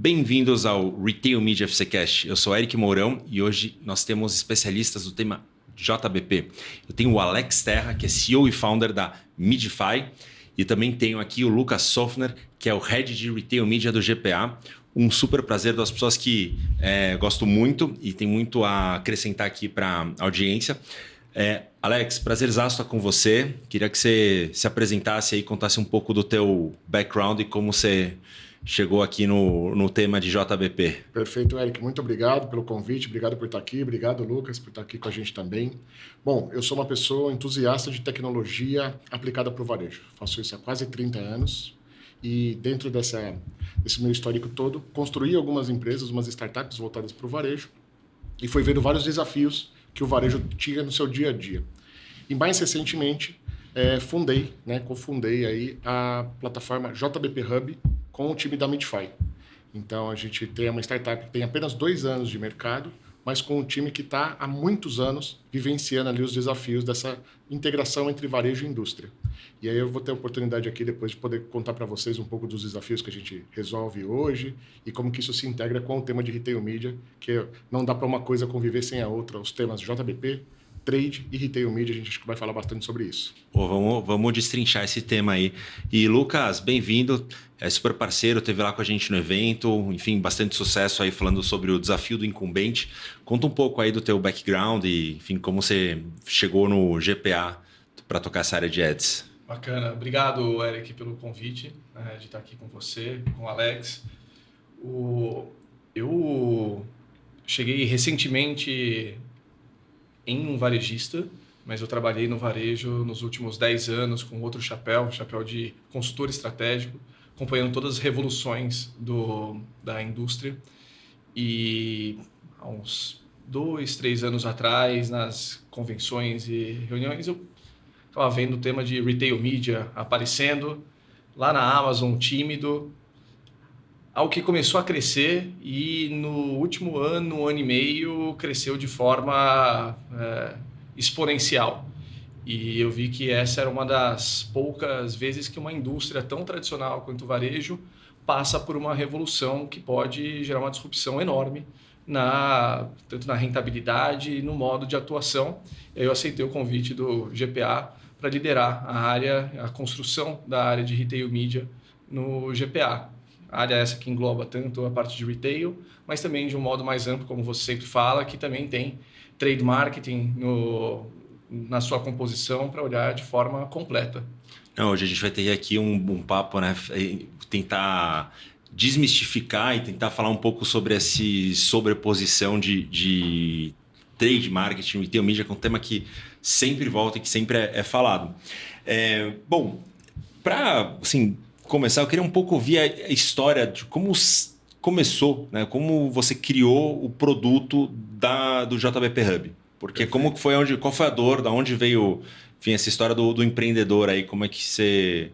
Bem-vindos ao Retail Media FCcast. Eu sou Eric Mourão e hoje nós temos especialistas do tema JBP. Eu tenho o Alex Terra, que é CEO e founder da Midify, e também tenho aqui o Lucas Sofner, que é o Head de Retail Media do GPA. Um super prazer das pessoas que gosto muito e tem muito a acrescentar aqui para a audiência. Alex, prazerzaço estar com você. Queria que você se apresentasse e contasse um pouco do teu background e como você chegou aqui no tema de JBP. Perfeito, Eric. Muito obrigado pelo convite, obrigado por estar aqui, obrigado, Lucas, por estar aqui com a gente também. Bom, eu sou uma pessoa entusiasta de tecnologia aplicada para o varejo. Faço isso há quase 30 anos e dentro desse meu histórico todo, construí algumas empresas, umas startups voltadas para o varejo e fui vendo vários desafios que o varejo tinha no seu dia a dia. E mais recentemente, cofundei aí a plataforma JBP Hub com o time da Midify. Então, a gente tem uma startup que tem apenas 2 anos de mercado, mas com um time que está há muitos anos vivenciando ali os desafios dessa integração entre varejo e indústria. E aí eu vou ter a oportunidade aqui depois de poder contar para vocês um pouco dos desafios que a gente resolve hoje e como que isso se integra com o tema de Retail Media, que não dá para uma coisa conviver sem a outra. Os temas JBP, Trade e Retail Media, a gente acho que vai falar bastante sobre isso. Vamos destrinchar esse tema aí. E Lucas, bem-vindo, é super parceiro, esteve lá com a gente no evento, enfim, bastante sucesso aí falando sobre o desafio do incumbente. Conta um pouco aí do teu background e, enfim, como você chegou no GPA para tocar essa área de ads. Bacana, obrigado, Eric, pelo convite de estar aqui com você, com o Alex. Eu cheguei recentemente em um varejista, mas eu trabalhei no varejo nos últimos 10 anos com outro chapéu de consultor estratégico, acompanhando todas as revoluções da indústria. E há uns 2, 3 anos atrás, nas convenções e reuniões, eu estava vendo o tema de Retail Media aparecendo lá na Amazon, tímido, algo que começou a crescer e no último ano, 1 ano e meio, cresceu de forma exponencial. E eu vi que essa era uma das poucas vezes que uma indústria tão tradicional quanto o varejo passa por uma revolução que pode gerar uma disrupção enorme, tanto na rentabilidade e no modo de atuação. E aí eu aceitei o convite do GPA para liderar a construção da área de Retail Media no GPA. A área essa que engloba tanto a parte de retail, mas também de um modo mais amplo, como você sempre fala, que também tem trade marketing na sua composição para olhar de forma completa. Hoje a gente vai ter aqui um papo, né? Tentar desmistificar e tentar falar um pouco sobre essa sobreposição de trade marketing e retail media, que é um tema que sempre volta e que sempre é falado. Bom, para começar, eu queria um pouco ouvir a história de como começou, né? Como você criou o produto do JBP Hub. Porque como que foi, qual foi a dor, da onde veio, enfim, essa história do empreendedor aí, como é que você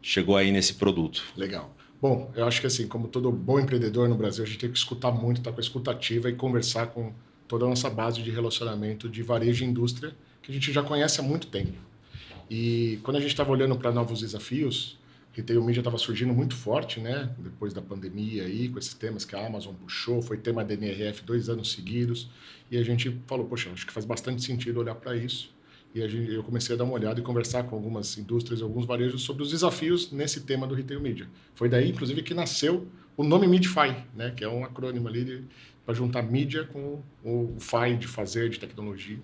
chegou aí nesse produto? Legal. Bom, eu acho que assim, como todo bom empreendedor no Brasil, a gente tem que escutar muito, estar com a escuta ativa e conversar com toda a nossa base de relacionamento de varejo e indústria, que a gente já conhece há muito tempo. E quando a gente estava olhando para novos desafios, Retail Media estava surgindo muito forte, né? Depois da pandemia aí, com esses temas que a Amazon puxou, foi tema da NRF 2 anos seguidos, e a gente falou, poxa, acho que faz bastante sentido olhar para isso. E eu comecei a dar uma olhada e conversar com algumas indústrias, alguns varejos sobre os desafios nesse tema do Retail Media. Foi daí, inclusive, que nasceu o nome Midify, né? Que é um acrônimo ali para juntar mídia com o FI de fazer, de tecnologia.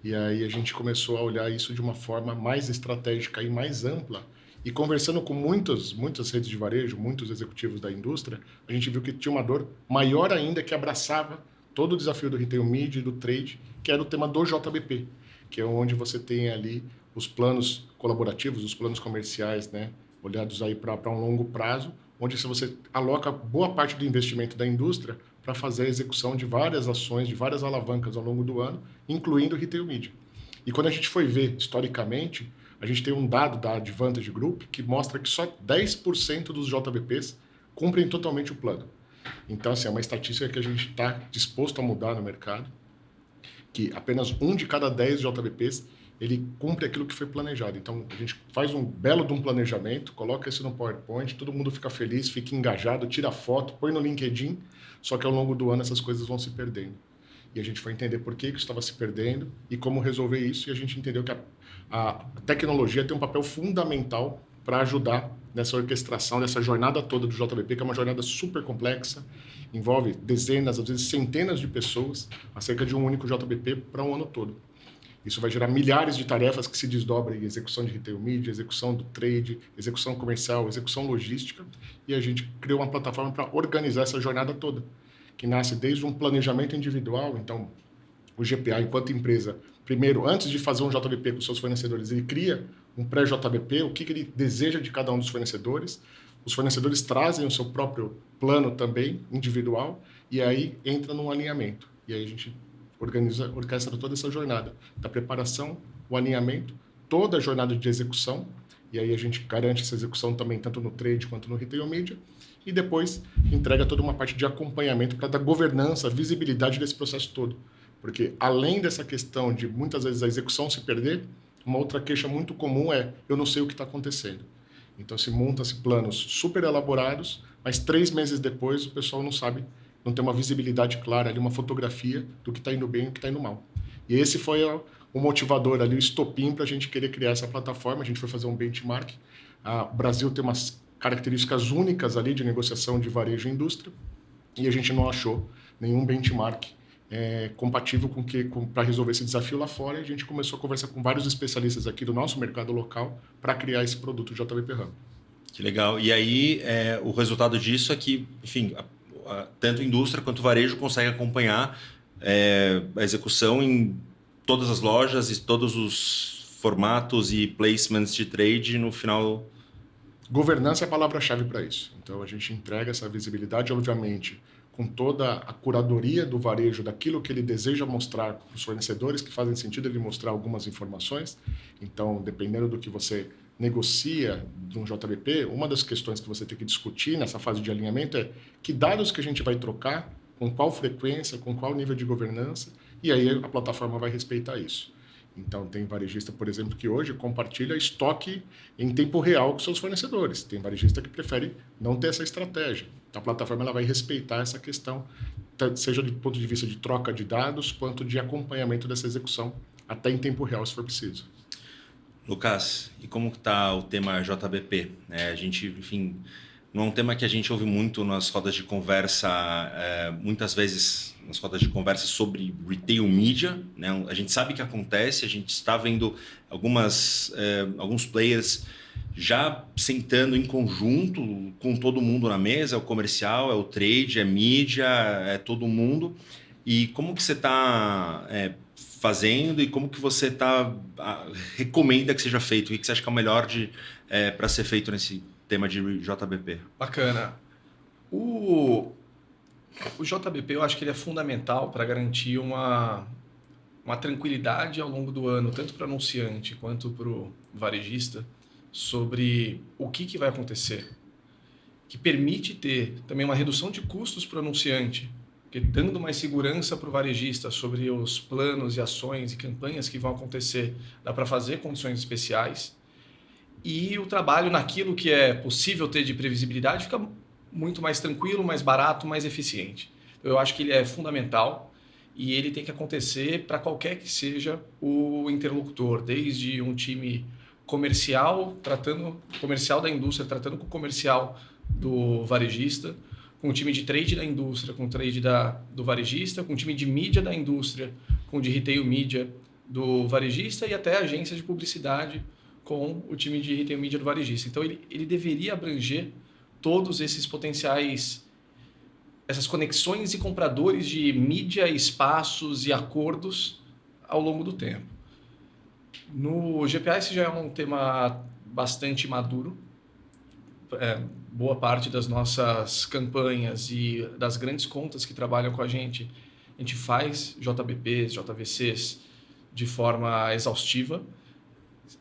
E aí a gente começou a olhar isso de uma forma mais estratégica e mais ampla. E conversando com muitas redes de varejo, muitos executivos da indústria, a gente viu que tinha uma dor maior ainda que abraçava todo o desafio do Retail Media e do Trade, que era o tema do JBP, que é onde você tem ali os planos colaborativos, os planos comerciais, né, olhados aí para um longo prazo, onde você aloca boa parte do investimento da indústria para fazer a execução de várias ações, de várias alavancas ao longo do ano, incluindo o Retail Media. E quando a gente foi ver historicamente, a gente tem um dado da Advantage Group que mostra que só 10% dos JBPs cumprem totalmente o plano. Então, assim, é uma estatística que a gente está disposto a mudar no mercado, que apenas 1 de cada 10 JBPs ele cumpre aquilo que foi planejado. Então, a gente faz um belo de um planejamento, coloca isso no PowerPoint, todo mundo fica feliz, fica engajado, tira foto, põe no LinkedIn, só que ao longo do ano essas coisas vão se perdendo. E a gente foi entender por que isso estava se perdendo e como resolver isso, e a gente entendeu que a tecnologia tem um papel fundamental para ajudar nessa orquestração, dessa jornada toda do JBP, que é uma jornada super complexa, envolve dezenas, às vezes centenas de pessoas, acerca de um único JBP para um ano todo. Isso vai gerar milhares de tarefas que se desdobram em execução de retail media, execução do trade, execução comercial, execução logística, e a gente criou uma plataforma para organizar essa jornada toda, que nasce desde um planejamento individual. Então, o GPA, enquanto empresa, primeiro, antes de fazer um JBP com seus fornecedores, ele cria um pré-JBP, o que ele deseja de cada um dos fornecedores. Os fornecedores trazem o seu próprio plano também, individual, e aí entra num alinhamento. E aí a gente orquestra toda essa jornada, da preparação, o alinhamento, toda a jornada de execução, e aí a gente garante essa execução também tanto no trade quanto no retail media, e depois entrega toda uma parte de acompanhamento para dar governança, visibilidade desse processo todo. Porque além dessa questão de muitas vezes a execução se perder, uma outra queixa muito comum é: eu não sei o que está acontecendo. Então se monta-se planos super elaborados, mas 3 meses depois o pessoal não sabe, não tem uma visibilidade clara ali, uma fotografia do que está indo bem e o que está indo mal. E esse foi o motivador ali, o estopim para a gente querer criar essa plataforma. A gente foi fazer um benchmark. O Brasil tem umas características únicas ali de negociação de varejo e indústria, e a gente não achou nenhum benchmark compatível para resolver esse desafio lá fora. E a gente começou a conversar com vários especialistas aqui do nosso mercado local para criar esse produto JBP Hub. Que legal. E aí, o resultado disso é que, enfim, tanto a indústria quanto o varejo consegue acompanhar a execução em todas as lojas e todos os formatos e placements de trade no final. Governança é a palavra-chave para isso. Então, a gente entrega essa visibilidade, obviamente, com toda a curadoria do varejo, daquilo que ele deseja mostrar para os fornecedores, que fazem sentido ele mostrar algumas informações. Então, dependendo do que você negocia de um JBP, uma das questões que você tem que discutir nessa fase de alinhamento é que dados que a gente vai trocar, com qual frequência, com qual nível de governança, e aí a plataforma vai respeitar isso. Então, tem varejista, por exemplo, que hoje compartilha estoque em tempo real com seus fornecedores. Tem varejista que prefere não ter essa estratégia. Então, a plataforma ela vai respeitar essa questão, seja do ponto de vista de troca de dados, quanto de acompanhamento dessa execução, até em tempo real, se for preciso. Lucas, e como está o tema JBP? A gente, enfim, não é um tema que a gente ouve muito nas rodas de conversa, muitas vezes nas rodas de conversa sobre retail media, né? A gente sabe que acontece, a gente está vendo alguns players já sentando em conjunto com todo mundo na mesa, é o comercial, é o trade, é mídia, é todo mundo. E como que você está fazendo e como que você recomenda que seja feito? O que você acha que é o melhor para ser feito nesse tema de JBP? Bacana. O JBP, eu acho que ele é fundamental para garantir uma tranquilidade ao longo do ano, tanto para o anunciante quanto para o varejista, sobre o que vai acontecer, que permite ter também uma redução de custos para o anunciante, porque dando mais segurança para o varejista sobre os planos e ações e campanhas que vão acontecer, dá para fazer condições especiais, e o trabalho naquilo que é possível ter de previsibilidade fica muito mais tranquilo, mais barato, mais eficiente. Eu acho que ele é fundamental e ele tem que acontecer para qualquer que seja o interlocutor, desde um time comercial da indústria tratando com o comercial do varejista, com o time de trade da indústria, com o trade do varejista, com o time de mídia da indústria, com o de retail media do varejista e até a agência de publicidade com o time de retail media do varejista. Então ele deveria abranger todos esses potenciais, essas conexões e compradores de mídia, espaços e acordos ao longo do tempo. No GPA esse já é um tema bastante maduro. Boa parte das nossas campanhas e das grandes contas que trabalham com a gente faz JBPs, JVCs de forma exaustiva,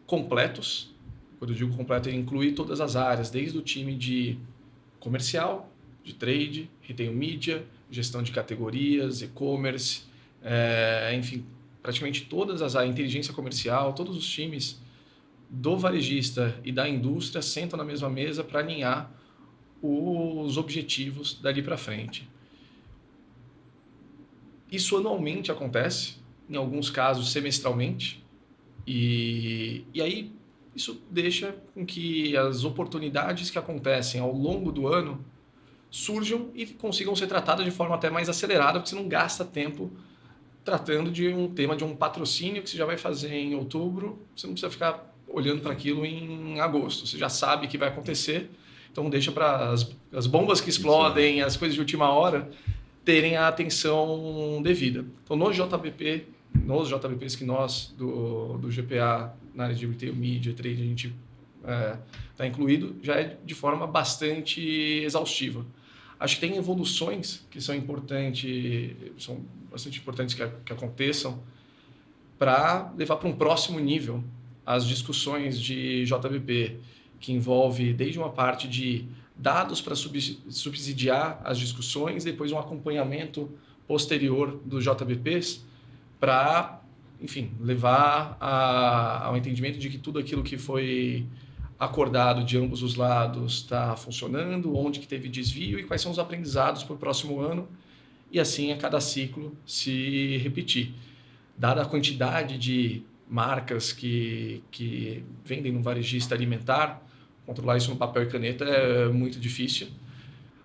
completos. Quando eu digo completo, ele inclui todas as áreas, desde o time de comercial, de trade, retail media, gestão de categorias, e-commerce, enfim, praticamente a inteligência comercial, todos os times do varejista e da indústria sentam na mesma mesa para alinhar os objetivos dali para frente. Isso anualmente acontece, em alguns casos semestralmente, e aí isso deixa com que as oportunidades que acontecem ao longo do ano surjam e consigam ser tratadas de forma até mais acelerada, porque você não gasta tempo tratando de um tema de um patrocínio que você já vai fazer em outubro, você não precisa ficar olhando para aquilo em agosto, você já sabe que vai acontecer, então deixa para as bombas que explodem, as coisas de última hora, terem a atenção devida. Então, nos JBPs que nós, do GPA, na área de Retail Media, Trade, a gente está incluído, já é de forma bastante exaustiva. Acho que tem evoluções que são bastante importantes que aconteçam para levar para um próximo nível as discussões de JBP, que envolve desde uma parte de dados para subsidiar as discussões, depois um acompanhamento posterior dos JBPs para, enfim, levar ao entendimento de que tudo aquilo que foi acordado de ambos os lados está funcionando, onde que teve desvio e quais são os aprendizados para o próximo ano, e assim a cada ciclo se repetir. Dada a quantidade de marcas que vendem no varejista alimentar, controlar isso no papel e caneta é muito difícil.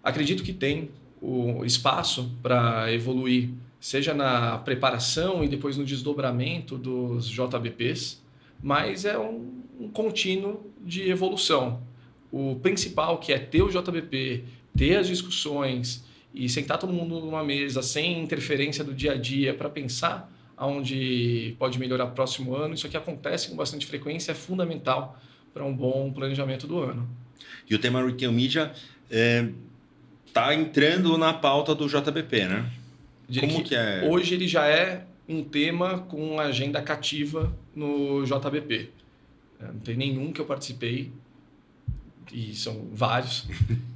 Acredito que tem o espaço para evoluir, seja na preparação e depois no desdobramento dos JBPs, mas é um contínuo de evolução. O principal, que é ter o JBP, ter as discussões e sentar todo mundo numa mesa sem interferência do dia a dia para pensar aonde pode melhorar o próximo ano, isso aqui acontece com bastante frequência, é fundamental para um bom planejamento do ano. E o tema Retail Media está entrando na pauta do JBP, né? Como que é? Hoje ele já é um tema com agenda cativa no JBP. Não tem nenhum que eu participei, e são vários,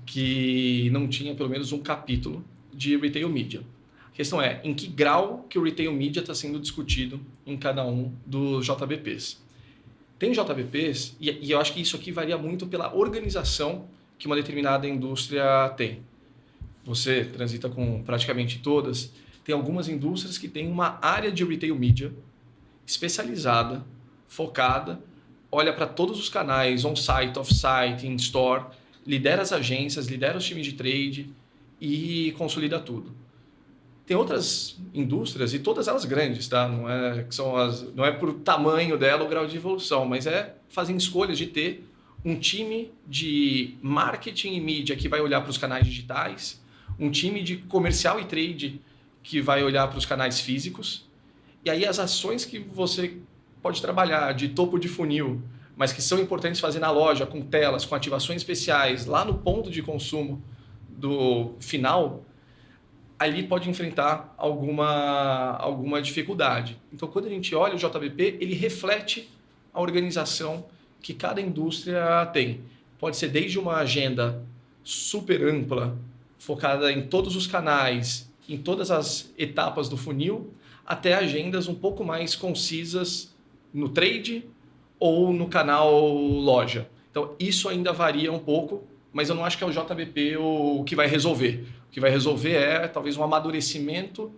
que não tinha pelo menos um capítulo de Retail Media. A questão é, em que grau que o Retail Media está sendo discutido em cada um dos JBPs. Tem JBPs, e eu acho que isso aqui varia muito pela organização que uma determinada indústria tem. Você transita com praticamente todas. Tem algumas indústrias que têm uma área de Retail Media especializada, focada, olha para todos os canais, on-site, off-site, in-store, lidera as agências, lidera os times de trade e consolida tudo. Tem outras indústrias, e todas elas grandes, tá? Não é por tamanho dela o grau de evolução, mas fazem escolhas de ter um time de marketing e mídia que vai olhar para os canais digitais, um time de comercial e trade que vai olhar para os canais físicos, e aí as ações que você pode trabalhar de topo de funil, mas que são importantes fazer na loja, com telas, com ativações especiais, lá no ponto de consumo do final, ali pode enfrentar alguma dificuldade. Então, quando a gente olha o JBP, ele reflete a organização que cada indústria tem. Pode ser desde uma agenda super ampla, focada em todos os canais, em todas as etapas do funil, até agendas um pouco mais concisas no trade ou no canal loja. Então, isso ainda varia um pouco, mas eu não acho que é o JBP o que vai resolver. O que vai resolver é talvez um amadurecimento,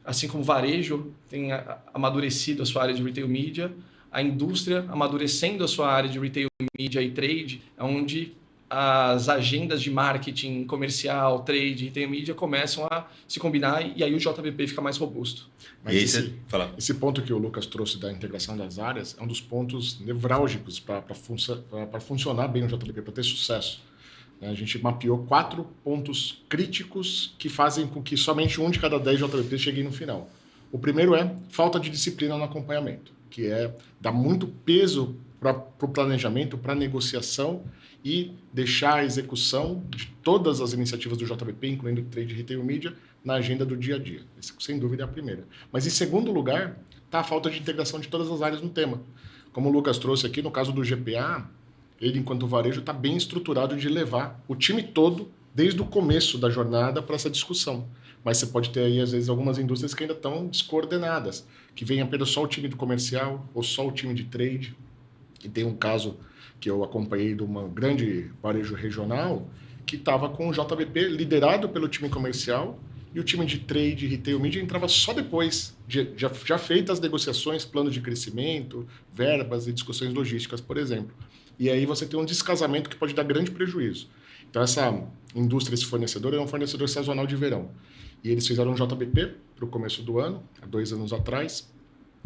assim como o varejo tem amadurecido a sua área de Retail Media, a indústria amadurecendo a sua área de Retail Media e Trade, onde as agendas de marketing comercial, trade, Retail Media começam a se combinar e aí o JBP fica mais robusto. Mas esse ponto que o Lucas trouxe da integração das áreas é um dos pontos nevrálgicos para funcionar bem o JBP, para ter sucesso. A gente mapeou 4 pontos críticos que fazem com que somente 1 de cada 10 JBPs cheguem no final. O primeiro é falta de disciplina no acompanhamento, que é dar muito peso para o planejamento, para a negociação e deixar a execução de todas as iniciativas do JBP, incluindo Trade e Retail Media, na agenda do dia a dia. Essa, sem dúvida, é a primeira. Mas, em segundo lugar, está a falta de integração de todas as áreas no tema. Como o Lucas trouxe aqui, no caso do GPA, ele, enquanto varejo, está bem estruturado de levar o time todo desde o começo da jornada para essa discussão. Mas você pode ter aí, às vezes, algumas indústrias que ainda estão descoordenadas, que vem apenas só o time do comercial ou só o time de trade. E tem um caso que eu acompanhei de uma grande varejo regional que estava com o JBP liderado pelo time comercial e o time de trade, retail media entrava só depois, já feitas as negociações, plano de crescimento, verbas e discussões logísticas, por exemplo. E aí você tem um descasamento que pode dar grande prejuízo. Então essa indústria, esse fornecedor, é um fornecedor sazonal de verão. E eles fizeram um JBP para o começo do ano, há 2 anos atrás,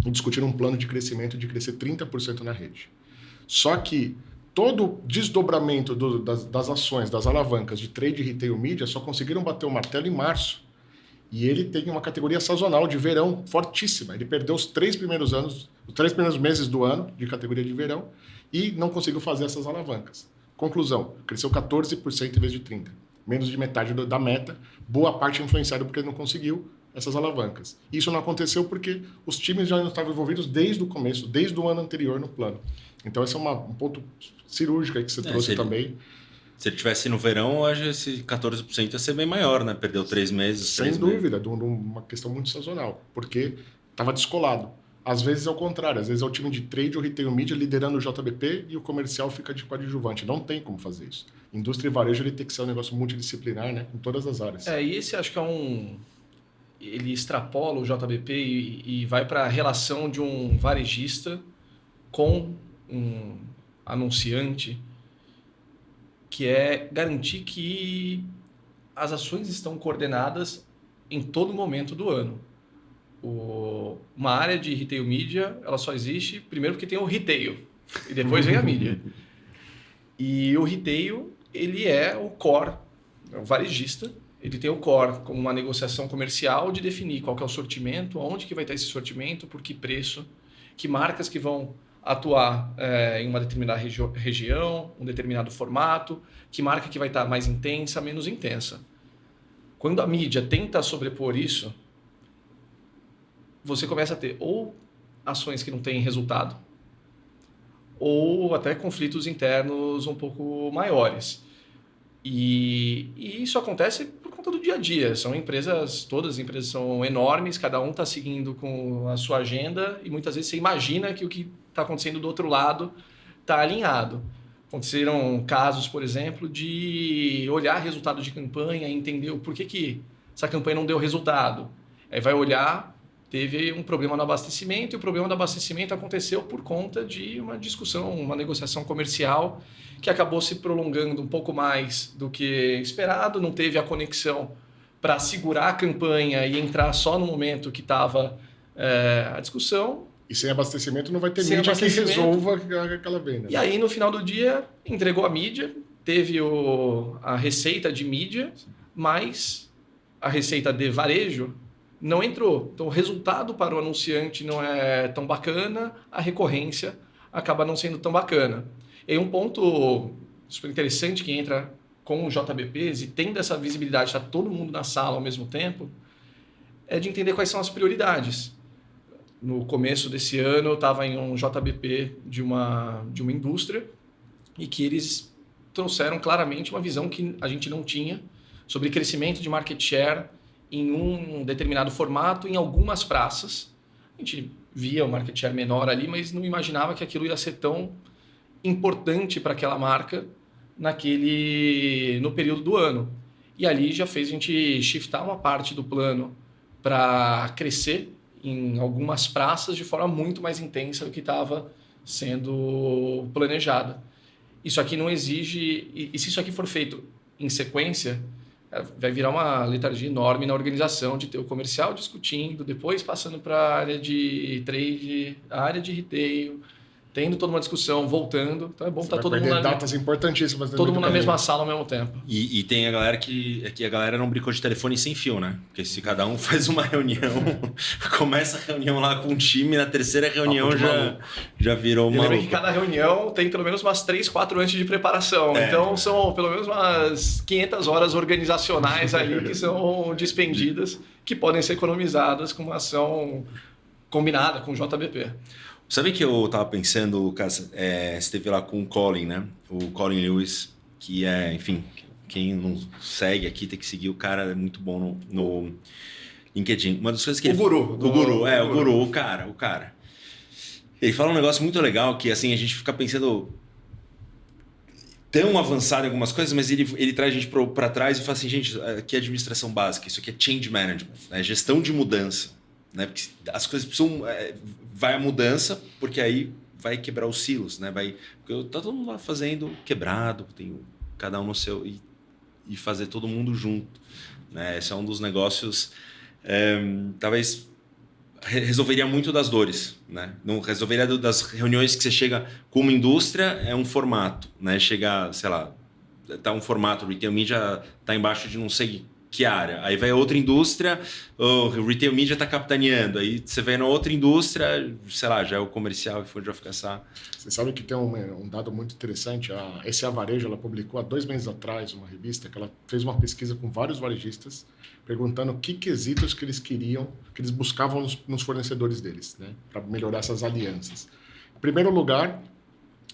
e discutiram um plano de crescimento de crescer 30% na rede. Só que todo o desdobramento das ações, das alavancas de trade, retail e mídia só conseguiram bater o martelo em março. E ele tem uma categoria sazonal de verão fortíssima. Ele perdeu os 3 primeiros meses do ano de categoria de verão e não conseguiu fazer essas alavancas. Conclusão, cresceu 14% em vez de 30%. Menos de metade da meta, boa parte influenciada porque ele não conseguiu essas alavancas. Isso não aconteceu porque os times já não estavam envolvidos desde o começo, desde o ano anterior no plano. Então esse é um ponto cirúrgico aí que você trouxe também. Se ele tivesse no verão, hoje esse 14% ia ser bem maior, né? Perdeu 3 meses. Sem dúvida, de uma questão muito sazonal, porque estava descolado. Às vezes é o contrário, às vezes é o time de trade ou retail media liderando o JBP e o comercial fica de coadjuvante. Não tem como fazer isso. Indústria e varejo ele tem que ser um negócio multidisciplinar, né? Com todas as áreas. E esse acho que ele extrapola o JBP e vai para a relação de um varejista com um anunciante, que é garantir que as ações estão coordenadas em todo momento do ano. Uma área de retail media, ela só existe primeiro porque tem o retail e depois vem a mídia. E o retail, ele é o core, é o varejista. Ele tem o core como uma negociação comercial de definir qual que é o sortimento, onde que vai estar esse sortimento, por que preço, que marcas que vão atuar em uma determinada região, um determinado formato, que marca que vai estar mais intensa, menos intensa. Quando a mídia tenta sobrepor isso, você começa a ter ou ações que não têm resultado, ou até conflitos internos um pouco maiores. E isso acontece por conta do dia a dia. São empresas, todas as empresas são enormes, cada um está seguindo com a sua agenda e muitas vezes você imagina que o que está acontecendo do outro lado está alinhado. Aconteceram casos, por exemplo, de olhar resultado de campanha e entender o porquê que essa campanha não deu resultado. Aí vai olhar, teve um problema no abastecimento e o problema do abastecimento aconteceu por conta de uma discussão, uma negociação comercial que acabou se prolongando um pouco mais do que esperado, não teve a conexão para segurar a campanha e entrar só no momento que estava a discussão. E sem abastecimento não vai ter mídia que resolva aquela venda. E aí, no final do dia, entregou a mídia, teve a receita de mídia, mas a receita de varejo não entrou. Então, o resultado para o anunciante não é tão bacana, a recorrência acaba não sendo tão bacana. E um ponto super interessante que entra com os JBPs e tendo essa visibilidade, está todo mundo na sala ao mesmo tempo, é de entender quais são as prioridades. No começo desse ano, eu estava em um JBP de uma indústria e que eles trouxeram claramente uma visão que a gente não tinha sobre crescimento de market share em um determinado formato, em algumas praças. A gente via o market share menor ali, mas não imaginava que aquilo ia ser tão importante para aquela marca no período do ano. E ali já fez a gente shiftar uma parte do plano para crescer em algumas praças de forma muito mais intensa do que estava sendo planejada. Isso aqui não exige... E se isso aqui for feito em sequência, vai virar uma letargia enorme na organização de ter o comercial discutindo, depois passando para a área de trade, a área de retail, tendo toda uma discussão, voltando. Então é bom estar todo mundo datas importantíssimas. Todo mundo na mesma sala ao mesmo tempo. E tem a galera que a galera não brincou de telefone sem fio, né? Porque se cada um faz uma reunião, começa a reunião lá com um time, na terceira reunião já virou uma. Eu lembro que cada reunião tem pelo menos umas 3, 4 antes de preparação. Então são pelo menos umas 500 horas organizacionais ali que são dispendidas, que podem ser economizadas com uma ação combinada com o JBP. Sabe que eu tava pensando, Cássio, você esteve lá com o Colin, né? O Colin Lewis, que é, enfim, Quem não segue aqui tem que seguir o cara, é muito bom no LinkedIn. Uma das coisas que o guru, o cara. Ele fala um negócio muito legal que assim a gente fica pensando tão avançado em algumas coisas, mas ele traz a gente para trás e fala assim, gente, aqui é administração básica, isso aqui é change management, né? Gestão de mudança, né? Porque as coisas precisam vai a mudança, porque aí vai quebrar os silos, né? Porque tá todo mundo lá fazendo quebrado, tem cada um no seu e fazer todo mundo junto, né? Esse é um dos negócios talvez resolveria muito das dores, né? Não resolveria das reuniões que você chega com uma indústria, é um formato, né? Chega, sei lá, tá um formato, o retail media tá embaixo de não sei que área. Aí vai outra indústria, o retail media tá capitaneando. Aí você vai na outra indústria, sei lá, já é o comercial e foi onde vai ficar essa... Você sabe que tem um dado muito interessante. A SA Varejo, ela publicou há 2 meses atrás uma revista que ela fez uma pesquisa com vários varejistas perguntando que quesitos que eles queriam, que eles buscavam nos fornecedores deles, né, para melhorar essas alianças. Em primeiro lugar,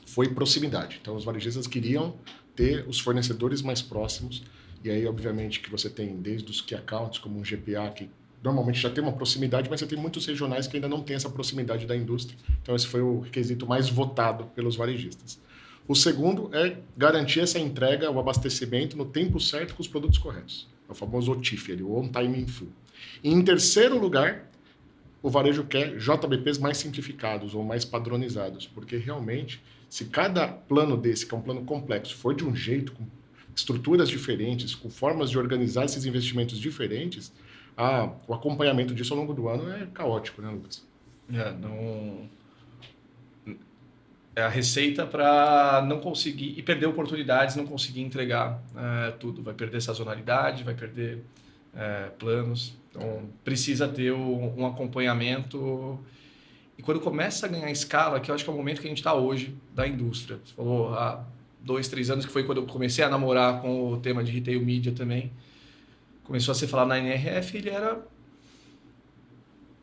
foi proximidade. Então, os varejistas queriam ter os fornecedores mais próximos. E aí, obviamente, que você tem desde os key accounts, como um GPA, que normalmente já tem uma proximidade, mas você tem muitos regionais que ainda não têm essa proximidade da indústria. Então, esse foi o requisito mais votado pelos varejistas. O segundo é garantir essa entrega, o abastecimento no tempo certo com os produtos corretos. É o famoso OTIF, o On Time in Full. E em terceiro lugar, o varejo quer JBPs mais simplificados ou mais padronizados, porque realmente, se cada plano desse, que é um plano complexo, for de um jeito, com estruturas diferentes, com formas de organizar esses investimentos diferentes, o acompanhamento disso ao longo do ano é caótico, né, Lucas? É a receita para não conseguir e perder oportunidades, não conseguir entregar tudo. Vai perder sazonalidade, vai perder planos. Então, precisa ter um acompanhamento. E quando começa a ganhar escala, que eu acho que é o momento que a gente está hoje, da indústria. Você falou há 2, 3 anos, que foi quando eu comecei a namorar com o tema de retail media também. Começou a ser falado na NRF, ele era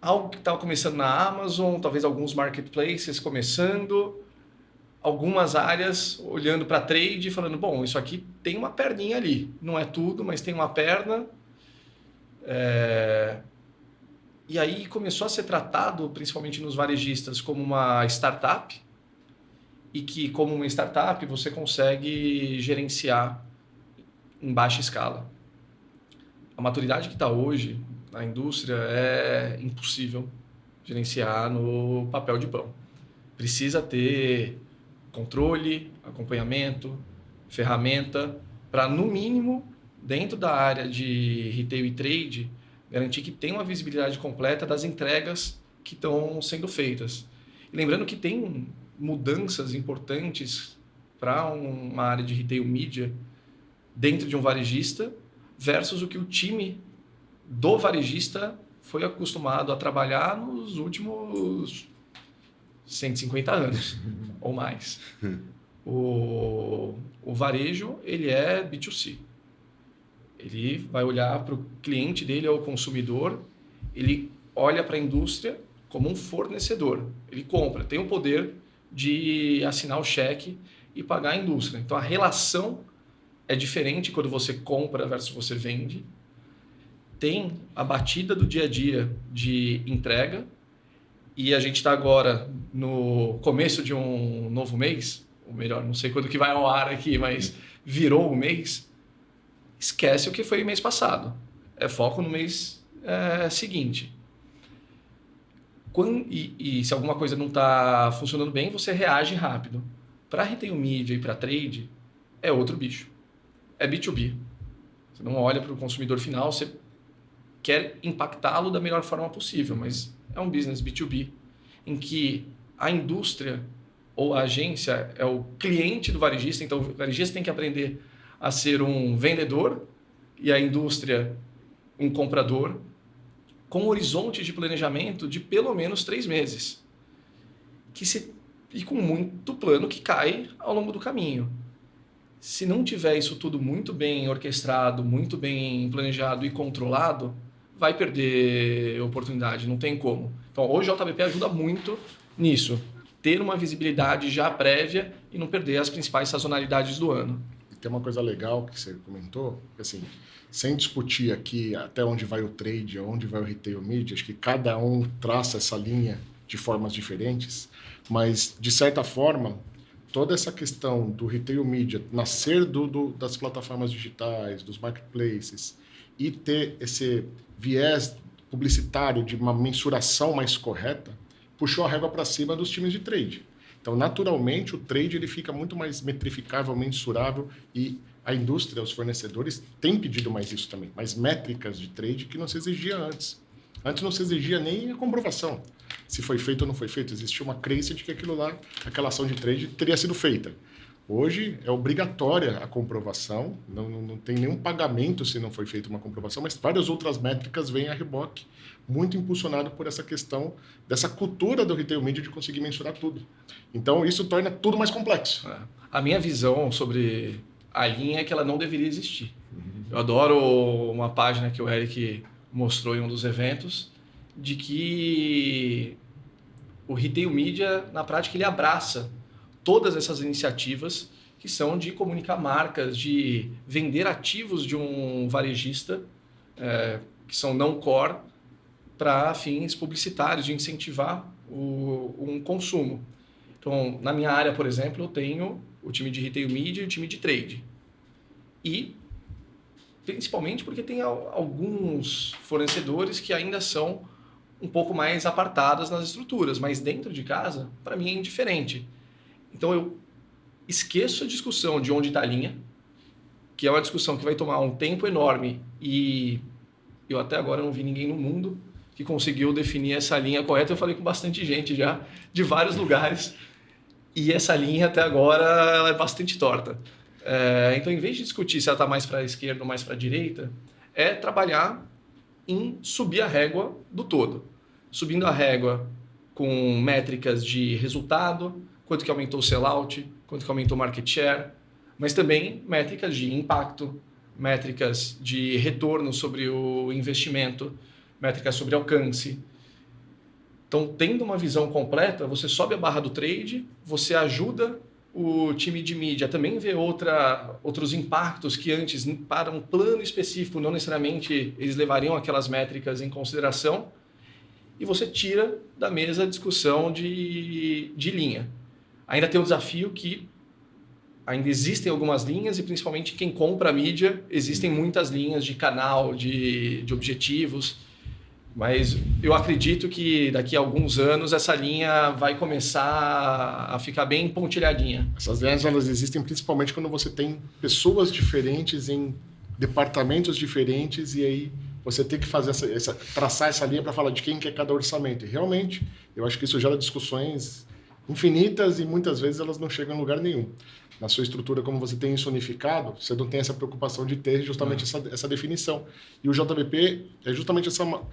algo que estava começando na Amazon, talvez alguns marketplaces começando, algumas áreas olhando para trade e falando, bom, isso aqui tem uma perninha ali. Não é tudo, mas tem uma perna. E aí começou a ser tratado, principalmente nos varejistas, como uma startup, e que, como uma startup, você consegue gerenciar em baixa escala. A maturidade que está hoje na indústria é impossível gerenciar no papel de pão. Precisa ter controle, acompanhamento, ferramenta, para, no mínimo, dentro da área de retail e trade, garantir que tem uma visibilidade completa das entregas que estão sendo feitas. E lembrando que tem mudanças importantes para uma área de retail media dentro de um varejista versus o que o time do varejista foi acostumado a trabalhar nos últimos 150 anos ou mais. O varejo, ele é B2C. Ele vai olhar para o cliente dele, ou consumidor, ele olha para a indústria como um fornecedor. Ele compra, tem o poder de assinar o cheque e pagar a indústria. Então, a relação é diferente quando você compra versus você vende. Tem a batida do dia a dia de entrega, e a gente está agora no começo de um novo mês, ou melhor, não sei quando que vai ao ar aqui, mas virou o mês. Esquece o que foi o mês passado. É foco no mês seguinte. E se alguma coisa não está funcionando bem, você reage rápido. Para retail media e para trade, é outro bicho. É B2B. Você não olha para o consumidor final, você quer impactá-lo da melhor forma possível, mas é um business B2B, em que a indústria ou a agência é o cliente do varejista, então o varejista tem que aprender a ser um vendedor e a indústria um comprador, com um horizonte de planejamento de pelo menos 3 meses. E com muito plano que cai ao longo do caminho. Se não tiver isso tudo muito bem orquestrado, muito bem planejado e controlado, vai perder oportunidade, não tem como. Então, hoje o JBP ajuda muito nisso. Ter uma visibilidade já prévia e não perder as principais sazonalidades do ano. tem uma coisa legal que você comentou, que assim, sem discutir aqui até onde vai o trade, onde vai o retail media, acho que cada um traça essa linha de formas diferentes, mas, de certa forma, toda essa questão do retail media nascer das plataformas digitais, dos marketplaces, e ter esse viés publicitário de uma mensuração mais correta, puxou a régua para cima dos times de trade. Então, naturalmente, o trade ele fica muito mais metrificável, mensurável, e a indústria, os fornecedores, têm pedido mais isso também, mais métricas de trade que não se exigia antes. Antes não se exigia nem a comprovação. Se foi feito ou não foi feito, existia uma crença de que aquilo lá, aquela ação de trade teria sido feita. Hoje é obrigatória a comprovação, não tem nenhum pagamento se não foi feita uma comprovação, mas várias outras métricas vêm a reboque, muito impulsionado por essa questão dessa cultura do retail media de conseguir mensurar tudo. Então, isso torna tudo mais complexo. A minha visão sobre a linha é que ela não deveria existir. Eu adoro uma página que o Eric mostrou em um dos eventos, de que o retail media, na prática, ele abraça todas essas iniciativas que são de comunicar marcas, de vender ativos de um varejista, que são não core, para fins publicitários, de incentivar um consumo. Então, na minha área, por exemplo, eu tenho o time de retail media e o time de trade. E, principalmente porque tem alguns fornecedores que ainda são um pouco mais apartados nas estruturas, mas dentro de casa, para mim, é indiferente. Então, eu esqueço a discussão de onde está a linha, que é uma discussão que vai tomar um tempo enorme, e eu até agora não vi ninguém no mundo que conseguiu definir essa linha correta. Eu falei com bastante gente já, de vários lugares, e essa linha até agora ela é bastante torta. Então, em vez de discutir se ela está mais para a esquerda ou mais para a direita, é trabalhar em subir a régua do todo. Subindo a régua com métricas de resultado, quanto que aumentou o sellout, quanto que aumentou o market share, mas também métricas de impacto, métricas de retorno sobre o investimento, métricas sobre alcance. Então, tendo uma visão completa, você sobe a barra do trade, você ajuda o time de mídia também ver outros impactos que antes, para um plano específico, não necessariamente eles levariam aquelas métricas em consideração, e você tira da mesa a discussão de linha. Ainda tem o desafio que ainda existem algumas linhas, e principalmente quem compra a mídia, existem muitas linhas de canal, de objetivos, mas eu acredito que daqui a alguns anos essa linha vai começar a ficar bem pontilhadinha. Essas linhas elas existem principalmente quando você tem pessoas diferentes em departamentos diferentes, e aí você tem que fazer traçar essa linha para falar de quem que é cada orçamento. E realmente, eu acho que isso gera discussões infinitas, e muitas vezes elas não chegam em lugar nenhum. Na sua estrutura, como você tem isso unificado, você não tem essa preocupação de ter justamente essa definição. E o JBP é justamente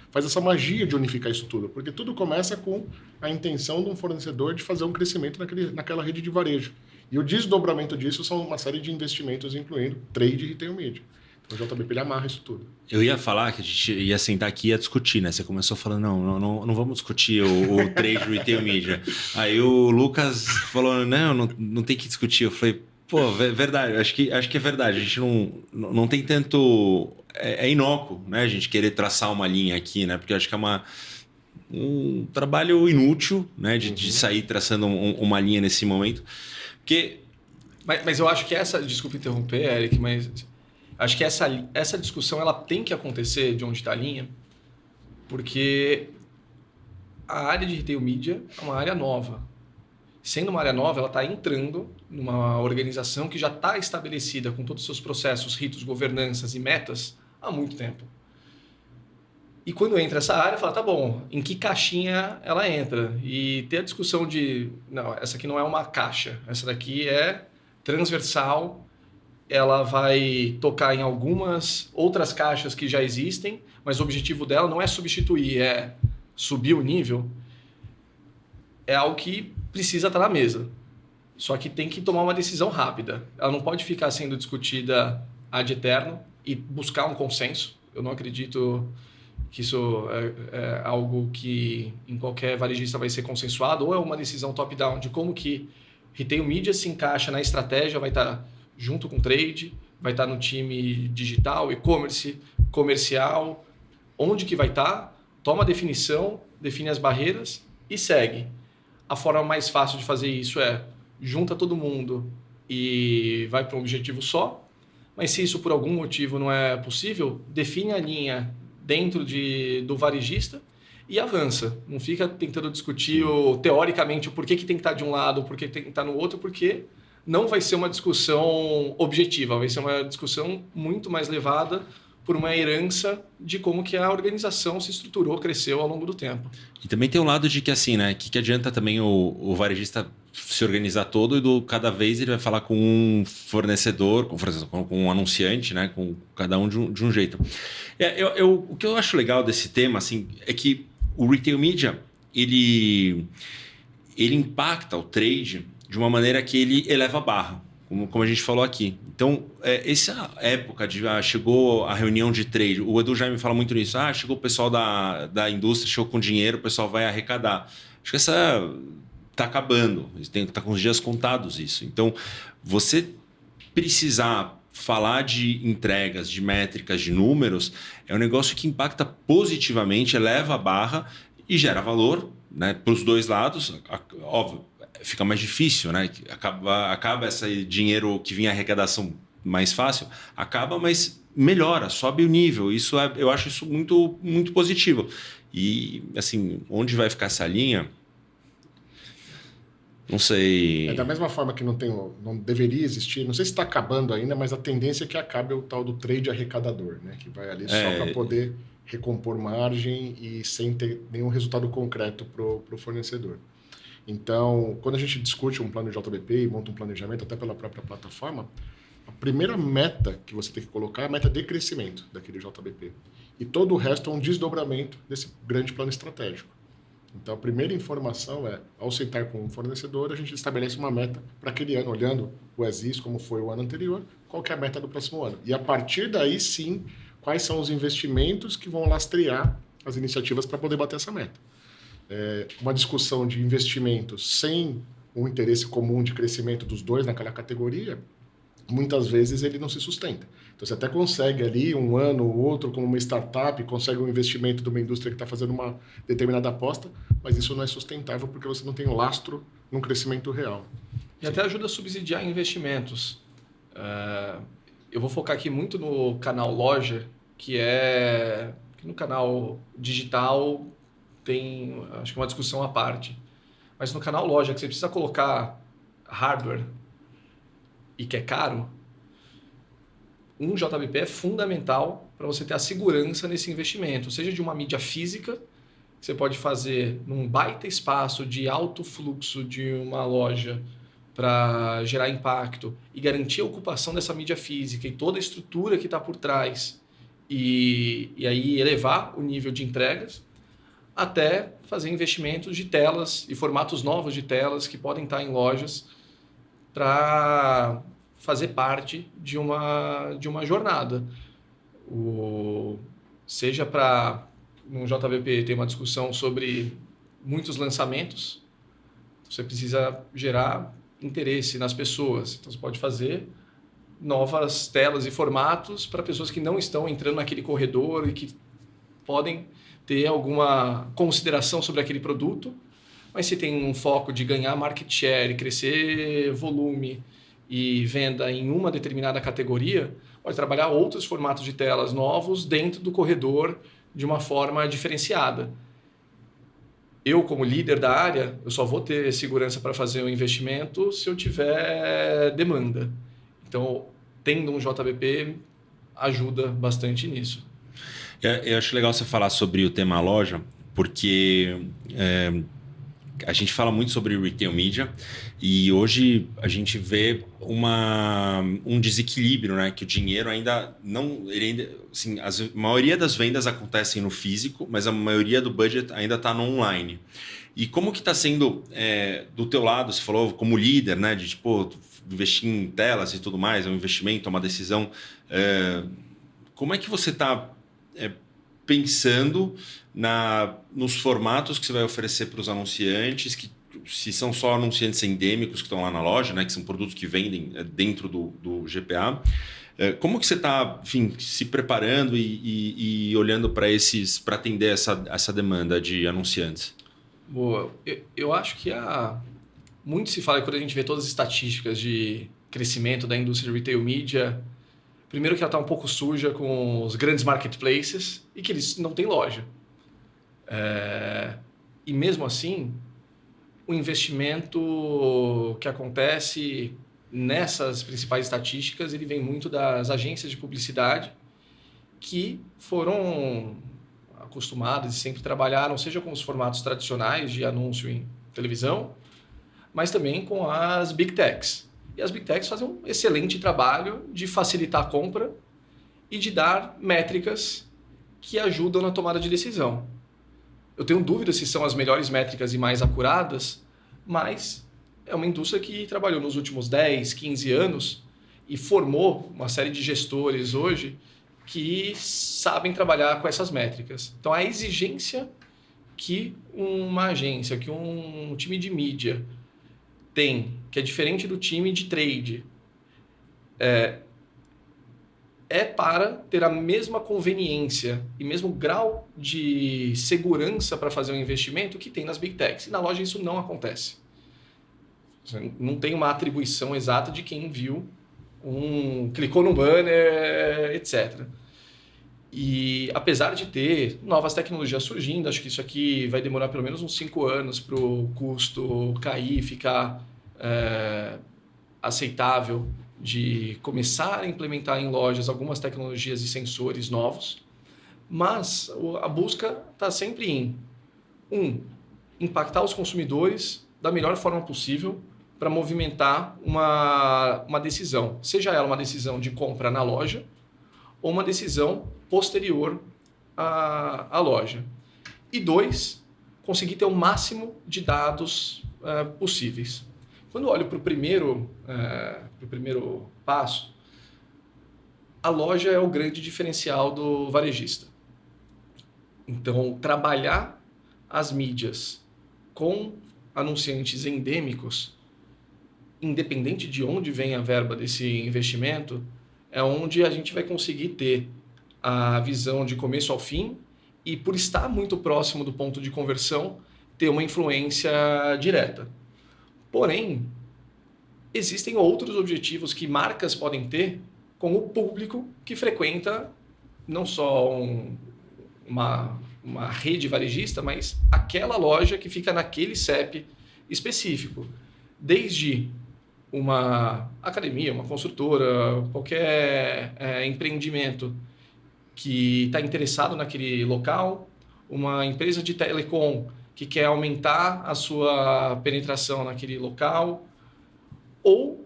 faz essa magia de unificar isso tudo, porque tudo começa com a intenção de um fornecedor de fazer um crescimento naquela rede de varejo. E o desdobramento disso são uma série de investimentos, incluindo trade e retail media. Então, o JBP ele amarra isso tudo. Eu ia falar que a gente ia sentar aqui e ia discutir, né? Você começou falando, não vamos discutir o trade e o retail media. Aí o Lucas falou, não tem que discutir. Eu falei, pô, verdade, acho que é verdade. A gente não tem tanto... É inócuo, né? A gente querer traçar uma linha aqui, né? Porque eu acho que é um trabalho inútil, né? De sair traçando uma linha nesse momento. Porque... Mas eu acho que desculpa interromper, Eric, mas... Acho que essa discussão ela tem que acontecer de onde está a linha, porque a área de retail media é uma área nova. Sendo uma área nova, ela está entrando numa organização que já está estabelecida com todos os seus processos, ritos, governanças e metas há muito tempo. E quando entra essa área, fala, tá bom, em que caixinha ela entra? E ter a discussão de, não, essa aqui não é uma caixa, essa daqui é transversal, ela vai tocar em algumas outras caixas que já existem, mas o objetivo dela não é substituir, é subir o nível. É algo que precisa estar na mesa. Só que tem que tomar uma decisão rápida. Ela não pode ficar sendo discutida ad eterno e buscar um consenso. Eu não acredito que isso é algo que em qualquer varejista vai ser consensuado, ou é uma decisão top-down de como que retail media se encaixa na estratégia, vai estar junto com o trade, vai estar no time digital, e-commerce, comercial, onde que vai estar, toma a definição, define as barreiras e segue. A forma mais fácil de fazer isso é junta todo mundo e vai para um objetivo só, mas se isso por algum motivo não é possível, define a linha dentro do varejista e avança. Não fica tentando discutir teoricamente o porquê que tem que estar de um lado, o porquê que tem que estar no outro, porque não vai ser uma discussão objetiva, vai ser uma discussão muito mais levada por uma herança de como que a organização se estruturou, cresceu ao longo do tempo. E também tem o lado de que assim, né? Que adianta também o varejista se organizar todo e cada vez ele vai falar com um fornecedor, com um anunciante, né? Com cada um de um jeito. O que eu acho legal desse tema, assim, é que o retail media, ele impacta o trade de uma maneira que ele eleva a barra, como a gente falou aqui. Então, essa época chegou a reunião de trade, o Edu já me fala muito nisso, chegou o pessoal da indústria, chegou com dinheiro, o pessoal vai arrecadar. Acho que essa está acabando, está com os dias contados isso. Então, você precisar falar de entregas, de métricas, de números, é um negócio que impacta positivamente, eleva a barra e gera valor, né, para os dois lados. Óbvio, fica mais difícil, né? Acaba esse dinheiro que vinha a arrecadação mais fácil, acaba, mas melhora, sobe o nível. Eu acho isso muito, muito positivo. E, assim, onde vai ficar essa linha? Não sei. Da mesma forma que não deveria existir, não sei se está acabando ainda, mas a tendência é que acabe o tal do trade arrecadador, né? Que vai ali só para poder recompor margem e sem ter nenhum resultado concreto para o fornecedor. Então, quando a gente discute um plano de JBP e monta um planejamento até pela própria plataforma, a primeira meta que você tem que colocar é a meta de crescimento daquele JBP. E todo o resto é um desdobramento desse grande plano estratégico. Então, a primeira informação é, ao sentar com o fornecedor, a gente estabelece uma meta para aquele ano, olhando o ESIS, como foi o ano anterior, qual que é a meta do próximo ano. E a partir daí, sim, quais são os investimentos que vão lastrear as iniciativas para poder bater essa meta. Uma discussão de investimentos sem um interesse comum de crescimento dos dois naquela categoria, muitas vezes ele não se sustenta. Então, você até consegue ali um ano ou outro como uma startup, consegue um investimento de uma indústria que está fazendo uma determinada aposta, mas isso não é sustentável porque você não tem lastro num crescimento real. E até ajuda a subsidiar investimentos. Eu vou focar aqui muito no canal loja, que no canal digital tem, acho que uma discussão à parte. Mas no canal loja, que você precisa colocar hardware e que é caro, um JBP é fundamental para você ter a segurança nesse investimento, seja de uma mídia física, que você pode fazer num baita espaço de alto fluxo de uma loja para gerar impacto e garantir a ocupação dessa mídia física e toda a estrutura que está por trás e aí elevar o nível de entregas, até fazer investimentos de telas e formatos novos de telas que podem estar em lojas para fazer parte de uma jornada. Seja para, no JBP, ter uma discussão sobre muitos lançamentos, você precisa gerar interesse nas pessoas. Então, você pode fazer novas telas e formatos para pessoas que não estão entrando naquele corredor e que podem ter alguma consideração sobre aquele produto, mas se tem um foco de ganhar market share, crescer volume e venda em uma determinada categoria, pode trabalhar outros formatos de telas novos dentro do corredor de uma forma diferenciada. Eu, como líder da área, eu só vou ter segurança para fazer o investimento se eu tiver demanda. Então, tendo um JBP ajuda bastante nisso. Eu acho legal você falar sobre o tema loja, porque a gente fala muito sobre retail media e hoje a gente vê um desequilíbrio, né? Que o dinheiro ainda não... Assim, a maioria das vendas acontecem no físico, mas a maioria do budget ainda está no online. E como que está sendo do teu lado, você falou como líder, né? De tipo, investir em telas e tudo mais, é um investimento, é uma decisão. Como é que você está pensando nos formatos que você vai oferecer para os anunciantes, se são só anunciantes endêmicos que estão lá na loja, né, que são produtos que vendem dentro do GPA. Como que você está, enfim, se preparando e olhando para atender essa demanda de anunciantes? Boa. Eu acho que muito se fala, quando a gente vê todas as estatísticas de crescimento da indústria de retail media, primeiro que ela está um pouco suja com os grandes marketplaces e que eles não têm loja. E mesmo assim, o investimento que acontece nessas principais estatísticas, ele vem muito das agências de publicidade que foram acostumadas e sempre trabalharam, seja com os formatos tradicionais de anúncio em televisão, mas também com as Big Techs. E as Big Techs fazem um excelente trabalho de facilitar a compra e de dar métricas que ajudam na tomada de decisão. Eu tenho dúvidas se são as melhores métricas e mais acuradas, mas é uma indústria que trabalhou nos últimos 10, 15 anos e formou uma série de gestores hoje que sabem trabalhar com essas métricas. Então, a exigência que uma agência, que um time de mídia tem, que é diferente do time de trade, é para ter a mesma conveniência e mesmo grau de segurança para fazer um investimento que tem nas Big Techs. E na loja isso não acontece. Você não tem uma atribuição exata de quem viu, clicou no banner, etc. E apesar de ter novas tecnologias surgindo, acho que isso aqui vai demorar pelo menos uns 5 anos para o custo cair, ficar aceitável, de começar a implementar em lojas algumas tecnologias e sensores novos, mas a busca está sempre em impactar os consumidores da melhor forma possível para movimentar uma decisão, seja ela uma decisão de compra na loja ou uma decisão posterior à loja. E 2, conseguir ter o máximo de dados possíveis. Quando eu olho para o primeiro passo, a loja é o grande diferencial do varejista. Então, trabalhar as mídias com anunciantes endêmicos, independente de onde vem a verba desse investimento, é onde a gente vai conseguir ter a visão de começo ao fim e, por estar muito próximo do ponto de conversão, ter uma influência direta. Porém, existem outros objetivos que marcas podem ter com o público que frequenta não só uma rede varejista, mas aquela loja que fica naquele CEP específico. Desde uma academia, uma construtora, qualquer empreendimento que está interessado naquele local, uma empresa de telecom que quer aumentar a sua penetração naquele local, ou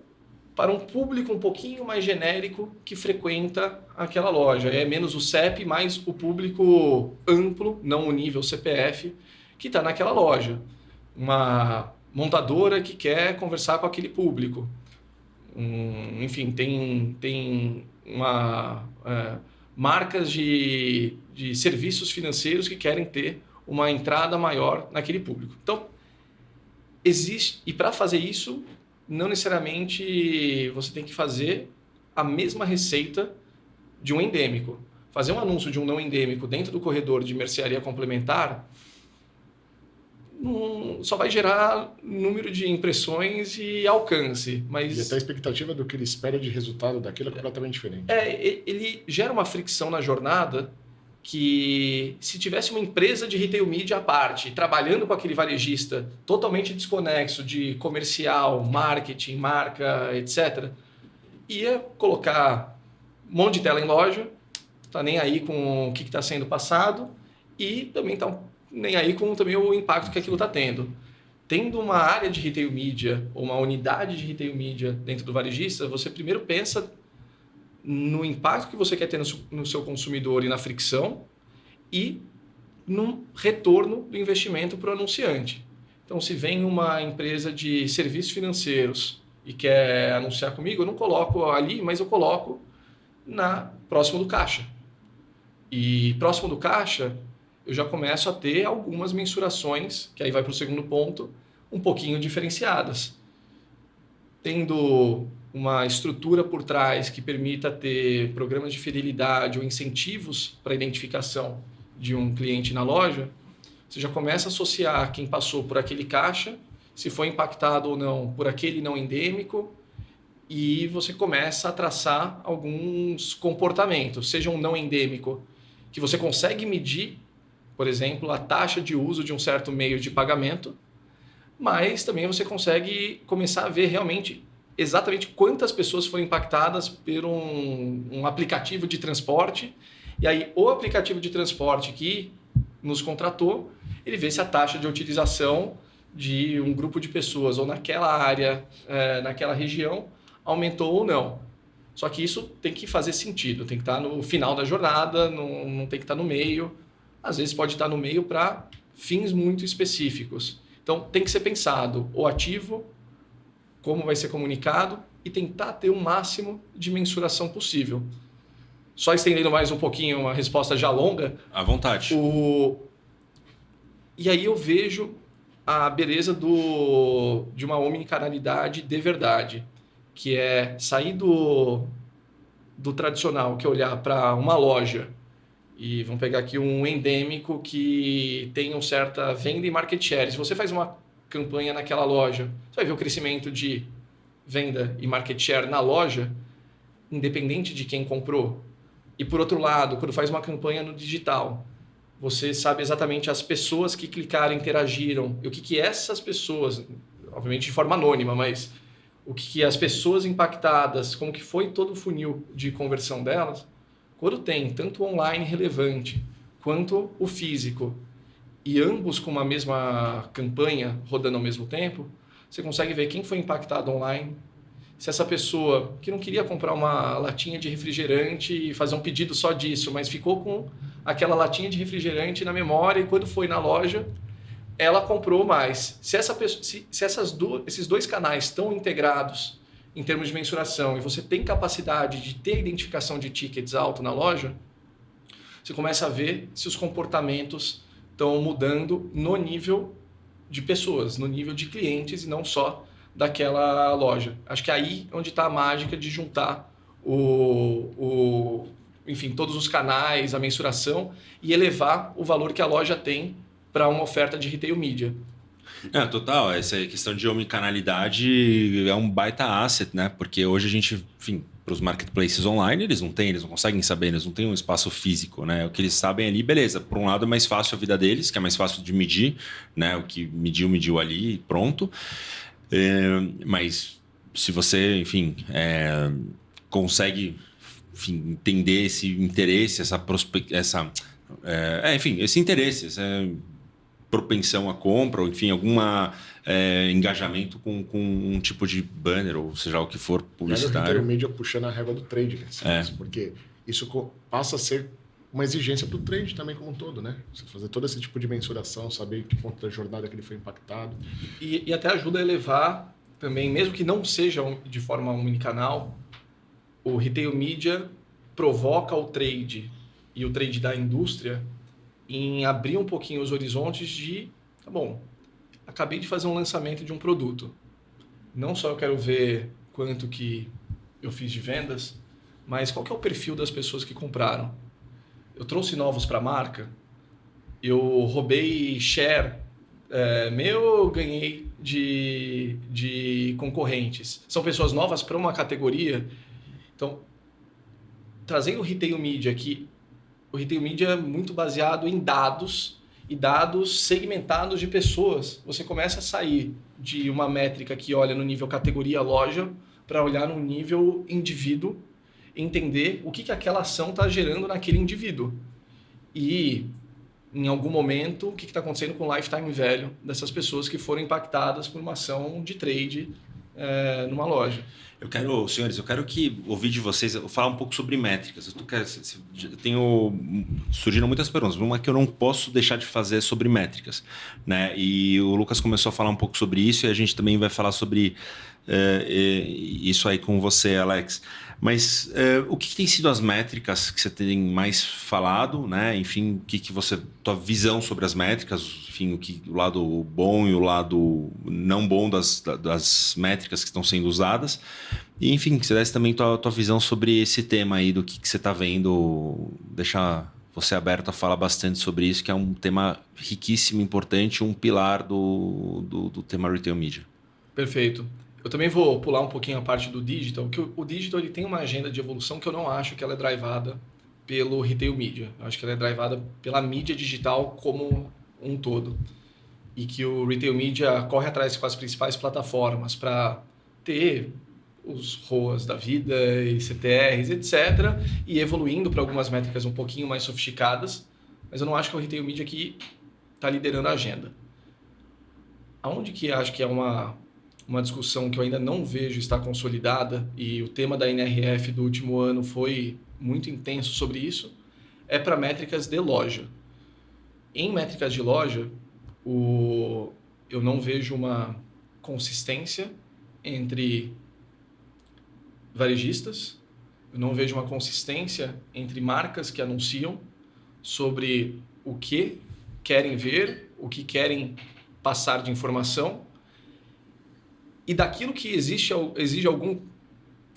para um público um pouquinho mais genérico que frequenta aquela loja. É menos o CEP, mais o público amplo, não o nível CPF, que está naquela loja. Uma montadora que quer conversar com aquele público. Enfim, tem marcas de serviços financeiros que querem ter uma entrada maior naquele público. Então, existe... E para fazer isso, não necessariamente você tem que fazer a mesma receita de um endêmico. Fazer um anúncio de um não endêmico dentro do corredor de mercearia complementar só vai gerar número de impressões e alcance. Mas... E até a expectativa do que ele espera de resultado daquilo é completamente diferente. Ele gera uma fricção na jornada que, se tivesse uma empresa de retail media à parte, trabalhando com aquele varejista totalmente desconexo de comercial, marketing, marca, etc., ia colocar um monte de tela em loja, tá nem aí com o que está sendo passado e também tá nem aí com também o impacto que aquilo está tendo. Tendo uma área de retail media ou uma unidade de retail media dentro do varejista, você primeiro pensa no impacto que você quer ter no seu consumidor e na fricção e no retorno do investimento para o anunciante. Então, se vem uma empresa de serviços financeiros e quer anunciar comigo, eu não coloco ali, mas eu coloco próximo do caixa. E próximo do caixa, eu já começo a ter algumas mensurações, que aí vai para o segundo ponto, um pouquinho diferenciadas, tendo uma estrutura por trás que permita ter programas de fidelidade ou incentivos para a identificação de um cliente na loja, você já começa a associar quem passou por aquele caixa, se foi impactado ou não por aquele não endêmico, e você começa a traçar alguns comportamentos, seja um não endêmico, que você consegue medir, por exemplo, a taxa de uso de um certo meio de pagamento, mas também você consegue começar a ver realmente exatamente quantas pessoas foram impactadas por um aplicativo de transporte, e aí o aplicativo de transporte que nos contratou, ele vê se a taxa de utilização de um grupo de pessoas ou naquela área, naquela região, aumentou ou não. Só que isso tem que fazer sentido, tem que estar no final da jornada, não tem que estar no meio. Às vezes pode estar no meio para fins muito específicos. Então tem que ser pensado o ativo, como vai ser comunicado e tentar ter o máximo de mensuração possível. Só estendendo mais um pouquinho uma resposta já longa. À vontade. E aí eu vejo a beleza de uma omnicanalidade de verdade, que é sair do tradicional, que é olhar para uma loja, e vamos pegar aqui um endêmico que tem uma certa venda e market share. Se você faz uma campanha naquela loja, você vai ver o crescimento de venda e market share na loja, independente de quem comprou. E por outro lado, quando faz uma campanha no digital, você sabe exatamente as pessoas que clicaram, interagiram, e o que essas pessoas, obviamente de forma anônima, mas o que as pessoas impactadas, como que foi todo o funil de conversão delas, quando tem tanto o online relevante quanto o físico, e ambos com uma mesma campanha rodando ao mesmo tempo, você consegue ver quem foi impactado online, se essa pessoa que não queria comprar uma latinha de refrigerante e fazer um pedido só disso, mas ficou com aquela latinha de refrigerante na memória e quando foi na loja, ela comprou mais. Se esses dois canais estão integrados em termos de mensuração e você tem capacidade de ter identificação de tickets alto na loja, você começa a ver se os comportamentos estão mudando no nível de pessoas, no nível de clientes e não só daquela loja. Acho que aí onde está a mágica de juntar enfim, todos os canais, a mensuração e elevar o valor que a loja tem para uma oferta de retail media. Total. Essa questão de omnicanalidade é um baita asset, né? Porque hoje a gente, enfim, para os marketplaces online, eles não conseguem saber, eles não têm um espaço físico, né? O que eles sabem ali, beleza. Por um lado é mais fácil a vida deles, que é mais fácil de medir, né? O que mediu ali e pronto. Mas se você, enfim, consegue entender esse interesse, esse interesse, essa propensão à compra, ou enfim, alguma engajamento com um tipo de banner, ou seja, o que for publicitário. O retail media puxando a régua do trade, porque isso passa a ser uma exigência para o trade também como um todo, né? Você fazer todo esse tipo de mensuração, saber que ponto da jornada que ele foi impactado. E até ajuda a elevar também, mesmo que não seja de forma omnicanal, o retail media provoca o trade e o trade da indústria em abrir um pouquinho os horizontes de, tá bom, acabei de fazer um lançamento de um produto. Não só eu quero ver quanto que eu fiz de vendas, mas qual que é o perfil das pessoas que compraram. Eu trouxe novos para a marca, eu roubei share meu, ganhei de concorrentes. São pessoas novas para uma categoria. Então, trazendo o retail media aqui, o retail media é muito baseado em dados e dados segmentados de pessoas. Você começa a sair de uma métrica que olha no nível categoria loja para olhar no nível indivíduo, entender o que aquela ação está gerando naquele indivíduo. E, em algum momento, o que está acontecendo com o lifetime value dessas pessoas que foram impactadas por uma ação de trade numa loja. Senhores, eu quero ouvir de vocês, falar um pouco sobre métricas. Surgiram muitas perguntas. Uma que eu não posso deixar de fazer é sobre métricas, né? E o Lucas começou a falar um pouco sobre isso e a gente também vai falar sobre isso aí com você, Alex. Mas o que tem sido as métricas que você tem mais falado, né? Enfim, tua visão sobre as métricas, enfim, o lado bom e o lado não bom das métricas que estão sendo usadas. E, enfim, que você desse também tua visão sobre esse tema aí, do que você está vendo, deixar você aberto a falar bastante sobre isso, que é um tema riquíssimo, importante, um pilar do tema Retail Media. Perfeito. Eu também vou pular um pouquinho a parte do digital, que o digital ele tem uma agenda de evolução que eu não acho que ela é drivada pelo retail media. Eu acho que ela é drivada pela mídia digital como um todo. E que o retail media corre atrás com as principais plataformas para ter os ROAS da vida, e CTRs, etc. E evoluindo para algumas métricas um pouquinho mais sofisticadas. Mas eu não acho que o retail media aqui está liderando a agenda. Aonde que acho que é uma discussão que eu ainda não vejo estar consolidada, e o tema da NRF do último ano foi muito intenso sobre isso, é para métricas de loja. Em métricas de loja, eu não vejo uma consistência entre varejistas, eu não vejo uma consistência entre marcas que anunciam sobre o que querem ver, o que querem passar de informação, e daquilo que exige algum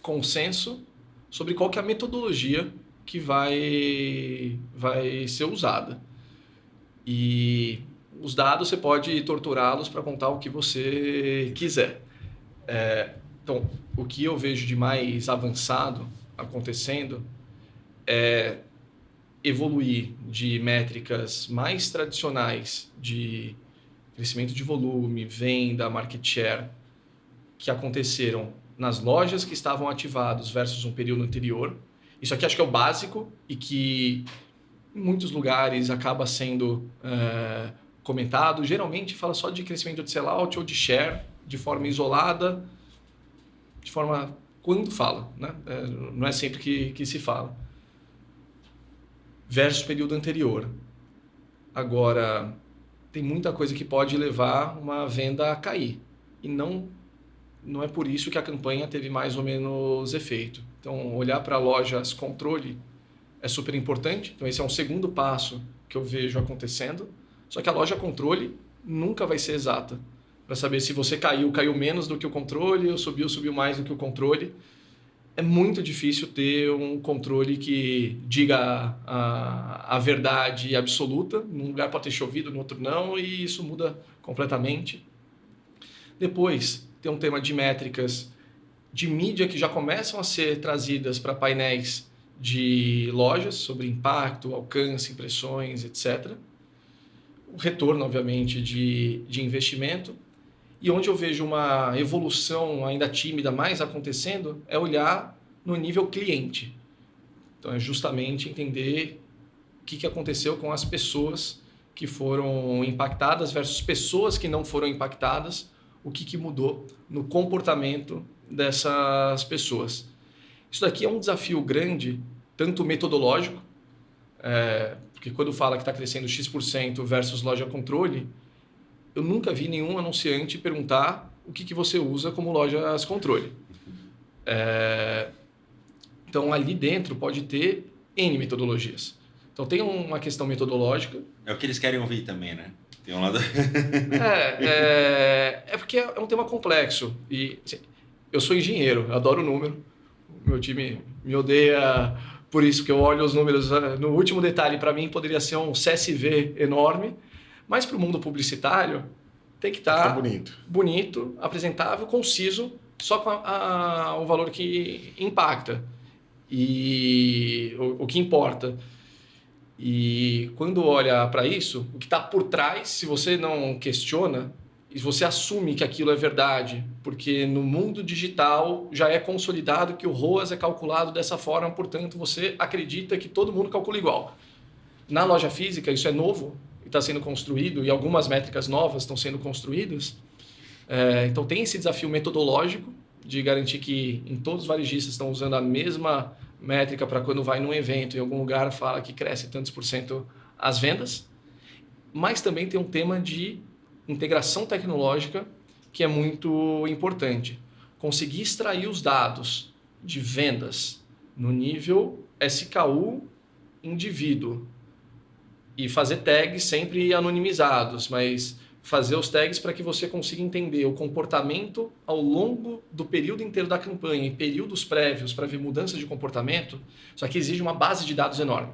consenso sobre qual que é a metodologia que vai ser usada. E os dados você pode torturá-los para contar o que você quiser. Então, o que eu vejo de mais avançado acontecendo é evoluir de métricas mais tradicionais de crescimento de volume, venda, market share, que aconteceram nas lojas que estavam ativados versus um período anterior. Isso aqui acho que é o básico e que em muitos lugares acaba sendo comentado. Geralmente fala só de crescimento de sellout ou de share de forma isolada, de forma quando fala, né? Não é sempre que se fala. Versus período anterior. Agora, tem muita coisa que pode levar uma venda a cair. E não é por isso que a campanha teve mais ou menos efeito. Então, olhar para lojas controle é super importante. Então, esse é um segundo passo que eu vejo acontecendo. Só que a loja controle nunca vai ser exata. Para saber se você caiu menos do que o controle, ou subiu mais do que o controle. É muito difícil ter um controle que diga a verdade absoluta. Num lugar pode ter chovido, no outro não, e isso muda completamente. Depois, tem um tema de métricas de mídia que já começam a ser trazidas para painéis de lojas, sobre impacto, alcance, impressões, etc. O retorno, obviamente, de investimento. E onde eu vejo uma evolução ainda tímida mais acontecendo é olhar no nível cliente. Então, é justamente entender o que aconteceu com as pessoas que foram impactadas versus pessoas que não foram impactadas, o que mudou no comportamento dessas pessoas. Isso daqui é um desafio grande, tanto metodológico, porque quando fala que está crescendo X% versus loja controle, eu nunca vi nenhum anunciante perguntar o que você usa como lojas controle. Então, ali dentro pode ter N metodologias. Então, tem uma questão metodológica. É o que eles querem ouvir também, né? Tem um lado... porque é um tema complexo. E assim, eu sou engenheiro, eu adoro número. O meu time me odeia por isso, porque eu olho os números no último detalhe. Para mim, poderia ser um CSV enorme. Mas para o mundo publicitário, tem que estar bonito, apresentável, conciso, só com o valor que impacta e o que importa. E quando olha para isso, o que está por trás, se você não questiona, e você assume que aquilo é verdade, porque no mundo digital já é consolidado que o ROAS é calculado dessa forma, portanto você acredita que todo mundo calcula igual. Na loja física, isso é novo, está sendo construído, e algumas métricas novas estão sendo construídas. Então tem esse desafio metodológico de garantir que em todos os varejistas estão usando a mesma métrica para quando vai num evento, em algum lugar fala que cresce tantos por cento as vendas, mas também tem um tema de integração tecnológica que é muito importante. Conseguir extrair os dados de vendas no nível SKU indivíduo e fazer tags sempre anonimizados, mas fazer os tags para que você consiga entender o comportamento ao longo do período inteiro da campanha e períodos prévios para ver mudança de comportamento, só que exige uma base de dados enorme.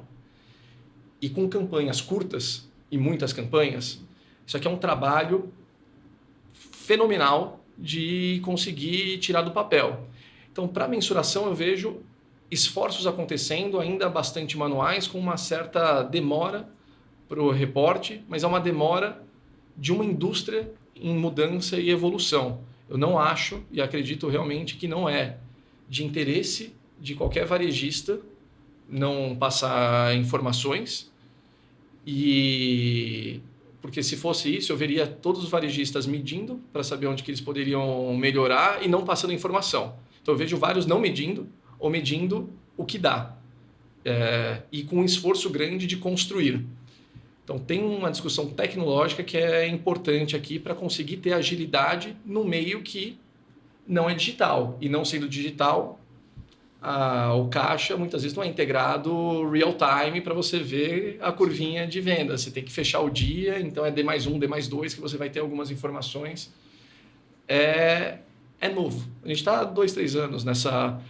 E com campanhas curtas e muitas campanhas, isso aqui é um trabalho fenomenal de conseguir tirar do papel. Então, para mensuração, eu vejo esforços acontecendo, ainda bastante manuais, com uma certa demora para o reporte, mas é uma demora de uma indústria em mudança e evolução. Eu não acho, e acredito realmente que não é de interesse de qualquer varejista não passar informações, porque se fosse isso, eu veria todos os varejistas medindo para saber onde que eles poderiam melhorar e não passando informação. Então eu vejo vários não medindo ou medindo o que dá, e com um esforço grande de construir. Então tem uma discussão tecnológica que é importante aqui para conseguir ter agilidade no meio que não é digital. E não sendo digital, o caixa muitas vezes não é integrado real time para você ver a curvinha de venda. Você tem que fechar o dia, então é D+1, D+2 que você vai ter algumas informações. É novo. A gente está há 2, 3 anos nessa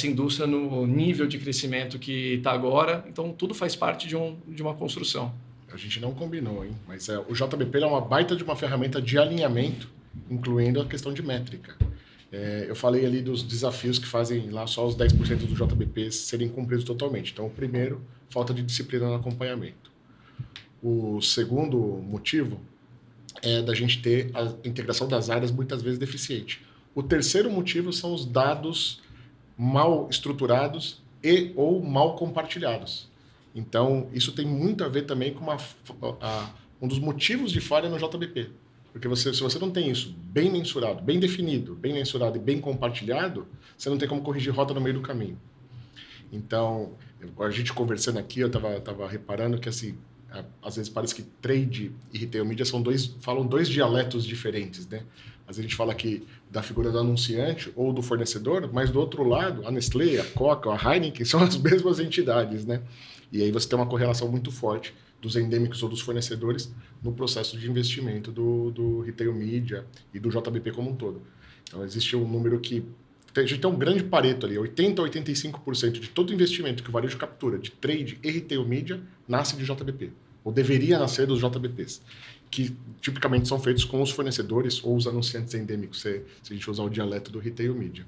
indústria, no nível de crescimento que está agora. Então tudo faz parte de uma construção. A gente não combinou, hein? Mas o JBP é uma baita de uma ferramenta de alinhamento, incluindo a questão de métrica. Eu falei ali dos desafios que fazem lá só os 10% do JBP serem cumpridos totalmente. Então, o primeiro, falta de disciplina no acompanhamento. O segundo motivo é da gente ter a integração das áreas muitas vezes deficiente. O terceiro motivo são os dados mal estruturados e ou mal compartilhados. Então, isso tem muito a ver também com um dos motivos de falha no JBP. Porque se você não tem isso bem mensurado, bem definido, bem mensurado e bem compartilhado, você não tem como corrigir rota no meio do caminho. Então, a gente conversando aqui, eu estava reparando que, assim, às vezes parece que trade e retail media falam dois dialetos diferentes, né? Às vezes a gente fala aqui da figura do anunciante ou do fornecedor, mas do outro lado, a Nestlé, a Coca, a Heineken são as mesmas entidades, né? E aí você tem uma correlação muito forte dos endêmicos ou dos fornecedores no processo de investimento do retail media e do JBP como um todo. Então, existe um número que... A gente tem um grande pareto ali, 80% a 85% de todo investimento que o varejo captura de trade e retail media nasce de JBP, ou deveria nascer dos JBPs, que tipicamente são feitos com os fornecedores ou os anunciantes endêmicos, se a gente usar o dialeto do retail media.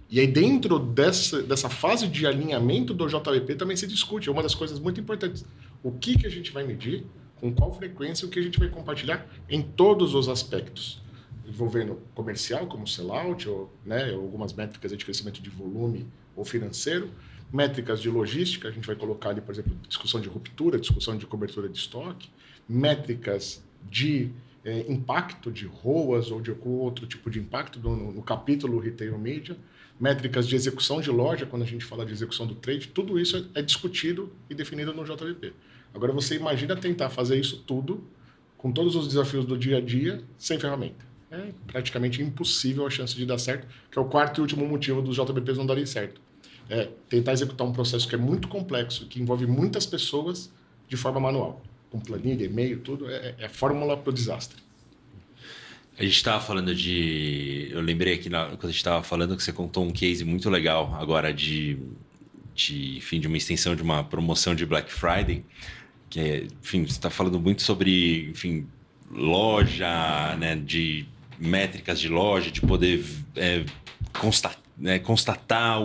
E aí, dentro dessa fase de alinhamento do JBP, também se discute, é uma das coisas muito importantes. O que a gente vai medir, com qual frequência, o que a gente vai compartilhar em todos os aspectos, envolvendo comercial, como sellout, ou, né, algumas métricas de crescimento de volume ou financeiro, métricas de logística, a gente vai colocar ali, por exemplo, discussão de ruptura, discussão de cobertura de estoque, métricas de impacto de ROAS ou de algum outro tipo de impacto no capítulo Retail Media, métricas de execução de loja, quando a gente fala de execução do trade, tudo isso é discutido e definido no JBP. Agora você imagina tentar fazer isso tudo com todos os desafios do dia a dia sem ferramenta. É praticamente impossível a chance de dar certo, que é o quarto e último motivo dos JBPs não darem certo. É tentar executar um processo que é muito complexo, que envolve muitas pessoas de forma manual. Com planilha, e-mail, tudo, é fórmula para o desastre. A gente estava falando eu lembrei aqui, quando a gente estava falando, que você contou um case muito legal agora de uma extensão de uma promoção de Black Friday, que você está falando muito sobre, loja, né, de métricas de loja, de poder constatar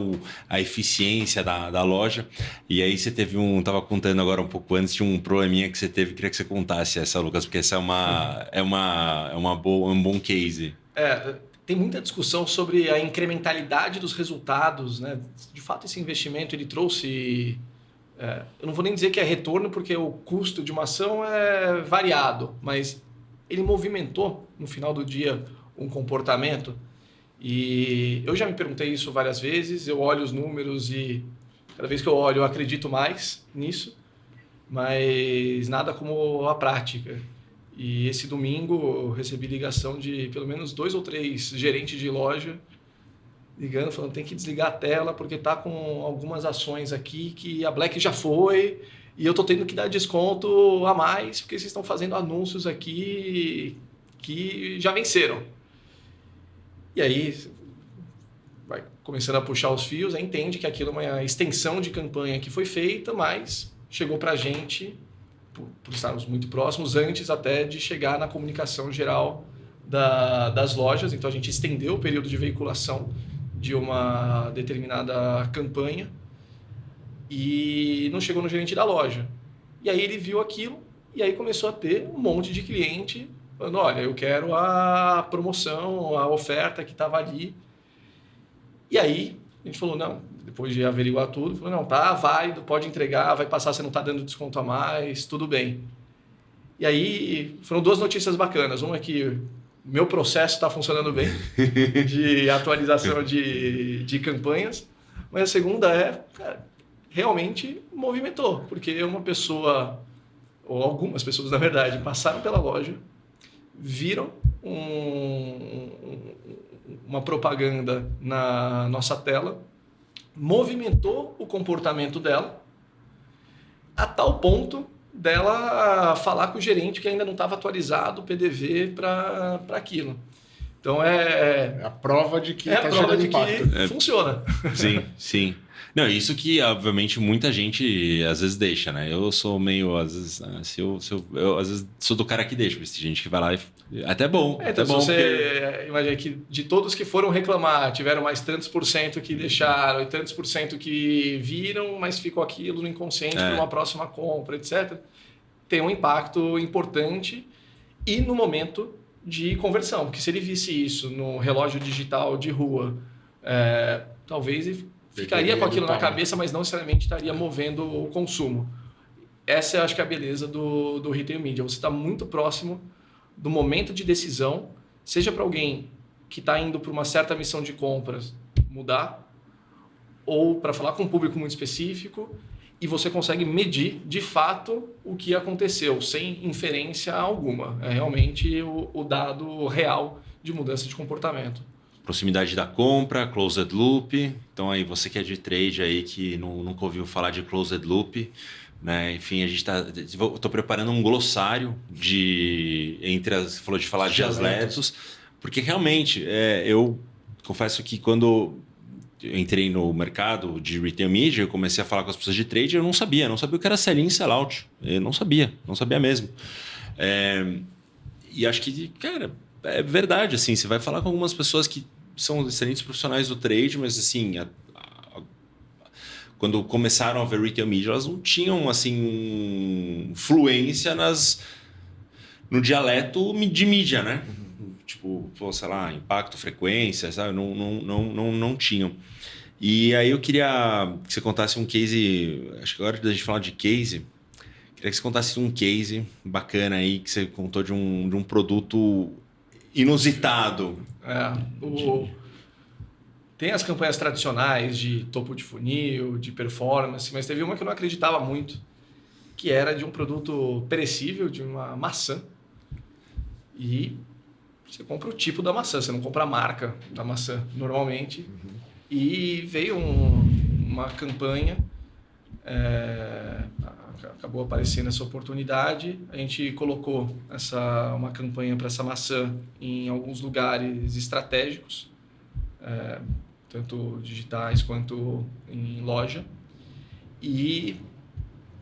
a eficiência da loja. E aí você teve estava contando agora um pouco antes de um probleminha que você teve, queria que você contasse essa, Lucas, porque essa é um bom case. Tem muita discussão sobre a incrementalidade dos resultados, né? De fato, esse investimento ele trouxe... eu não vou nem dizer que é retorno, porque o custo de uma ação é variado, mas ele movimentou, no final do dia, um comportamento. E eu já me perguntei isso várias vezes, eu olho os números e cada vez que eu olho eu acredito mais nisso, mas nada como a prática. E esse domingo eu recebi ligação de pelo menos 2 ou 3 gerentes de loja ligando, falando tem que desligar a tela porque tá com algumas ações aqui que a Black já foi e eu tô tendo que dar desconto a mais porque vocês estão fazendo anúncios aqui que já venceram. E aí vai começando a puxar os fios, aí entende que aquilo é uma extensão de campanha que foi feita, mas chegou para a gente, por estarmos muito próximos, antes até de chegar na comunicação geral das lojas. Então a gente estendeu o período de veiculação de uma determinada campanha e não chegou no gerente da loja. E aí ele viu aquilo e aí começou a ter um monte de cliente falando, olha, eu quero a promoção, a oferta que estava ali. E aí a gente falou, não, depois de averiguar tudo, falou, não, tá válido, pode entregar, vai passar, você não está dando desconto a mais, tudo bem. E aí foram 2 notícias bacanas. Uma é que o meu processo está funcionando bem, de atualização de campanhas. Mas a segunda é, cara, realmente movimentou, porque uma pessoa, ou algumas pessoas na verdade, passaram pela loja, viram uma propaganda na nossa tela, movimentou o comportamento dela a tal ponto dela falar com o gerente que ainda não estava atualizado o PDV para aquilo. Então é a prova de que está gerando impacto. Funciona. Sim, sim. Não, isso que, obviamente, muita gente às vezes deixa, né? Eu sou meio, às vezes, eu às vezes sou do cara que deixa, mas tem gente que vai lá e... Até bom. Então, até bom você imagina que de todos que foram reclamar, tiveram mais tantos % que deixaram e tantos % que viram, mas ficou aquilo no inconsciente para uma próxima compra, etc. Tem um impacto importante e no momento de conversão, porque se ele visse isso no relógio digital de rua, talvez ele ficaria com aquilo na cabeça, mas não necessariamente estaria movendo o consumo. Essa eu acho que é a beleza do Retail Media. Você está muito próximo do momento de decisão, seja para alguém que está indo para uma certa missão de compras mudar, ou para falar com um público muito específico, e você consegue medir de fato o que aconteceu, sem inferência alguma. É realmente o dado real de mudança de comportamento. Proximidade da compra, closed loop. Então aí você que é de trade aí que nunca ouviu falar de closed loop, né? Enfim, a gente tô preparando um glossário você falou de falar de dialetos, porque realmente eu confesso que quando eu entrei no mercado de retail media, eu comecei a falar com as pessoas de trade, eu não sabia o que era sell-in e sell-out. Eu não sabia mesmo. E acho que, cara, é verdade, assim, você vai falar com algumas pessoas que são excelentes profissionais do trade, mas assim, quando começaram a ver retail media, elas não tinham assim fluência no dialeto de mídia, né? Tipo, sei lá, impacto, frequência, sabe? Não tinham. E aí eu queria que você contasse um case, acho que agora da gente falar de case, queria que você contasse um case bacana aí que você contou de um produto inusitado. Tem as campanhas tradicionais de topo de funil, de performance, mas teve uma que eu não acreditava muito, que era de um produto perecível, de uma maçã. E você compra o tipo da maçã, você não compra a marca da maçã normalmente. Uhum. E veio uma campanha, acabou aparecendo essa oportunidade, a gente colocou uma campanha para essa maçã em alguns lugares estratégicos, tanto digitais quanto em loja, e,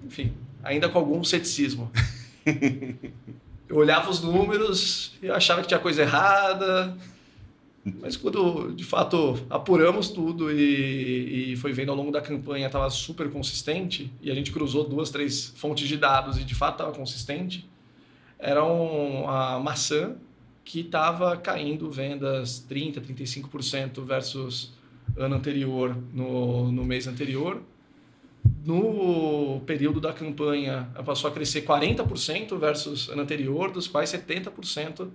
enfim, ainda com algum ceticismo. Eu olhava os números e achava que tinha coisa errada, mas quando, de fato, apuramos tudo e foi vendo ao longo da campanha, estava super consistente, e a gente cruzou 2, 3 fontes de dados e, de fato, estava consistente, era uma maçã que estava caindo vendas 30%, 35% versus ano anterior, no mês anterior. No período da campanha, ela passou a crescer 40% versus ano anterior, dos quais 70%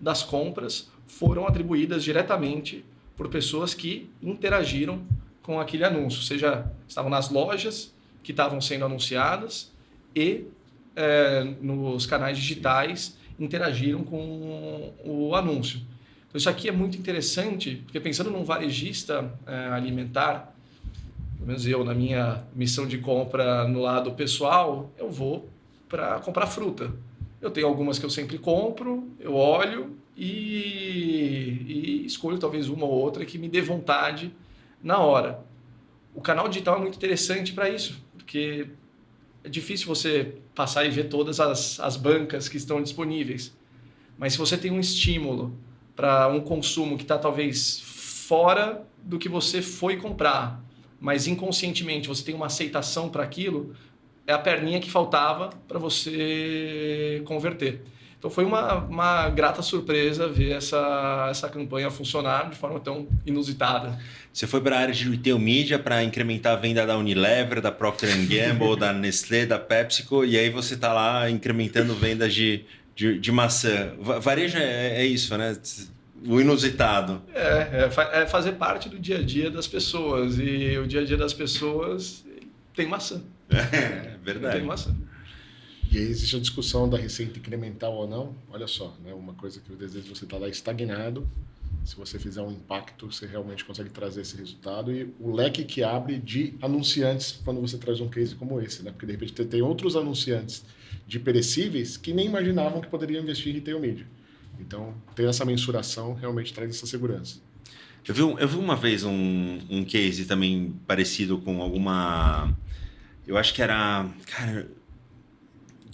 das compras foram atribuídas diretamente por pessoas que interagiram com aquele anúncio, seja estavam nas lojas que estavam sendo anunciadas e nos canais digitais interagiram com o anúncio. Então, isso aqui é muito interessante, porque pensando num varejista alimentar, pelo menos eu, na minha missão de compra no lado pessoal, eu vou para comprar fruta. Eu tenho algumas que eu sempre compro, eu olho e escolho talvez uma ou outra que me dê vontade na hora. O canal digital é muito interessante para isso, porque é difícil você passar e ver todas as bancas que estão disponíveis. Mas se você tem um estímulo para um consumo que está talvez fora do que você foi comprar, mas inconscientemente você tem uma aceitação para aquilo, é a perninha que faltava para você converter. Então foi uma grata surpresa ver essa campanha funcionar de forma tão inusitada. Você foi para a área de retail media para incrementar a venda da Unilever, da Procter & Gamble, da Nestlé, da PepsiCo, e aí você está lá incrementando vendas de maçã. Varejo é isso, né? O inusitado. É fazer parte do dia a dia das pessoas, e o dia a dia das pessoas tem maçã. É verdade. Tem maçã. E aí existe a discussão da receita incremental ou não. Olha só, né? Uma coisa que eu desejo, você está lá estagnado. Se você fizer um impacto, você realmente consegue trazer esse resultado. E o leque que abre de anunciantes quando você traz um case como esse, né? Porque de repente tem outros anunciantes de perecíveis que nem imaginavam que poderiam investir em retail media. Então, ter essa mensuração realmente traz essa segurança. Eu vi uma vez um case também parecido com alguma... Eu acho que era... Cara,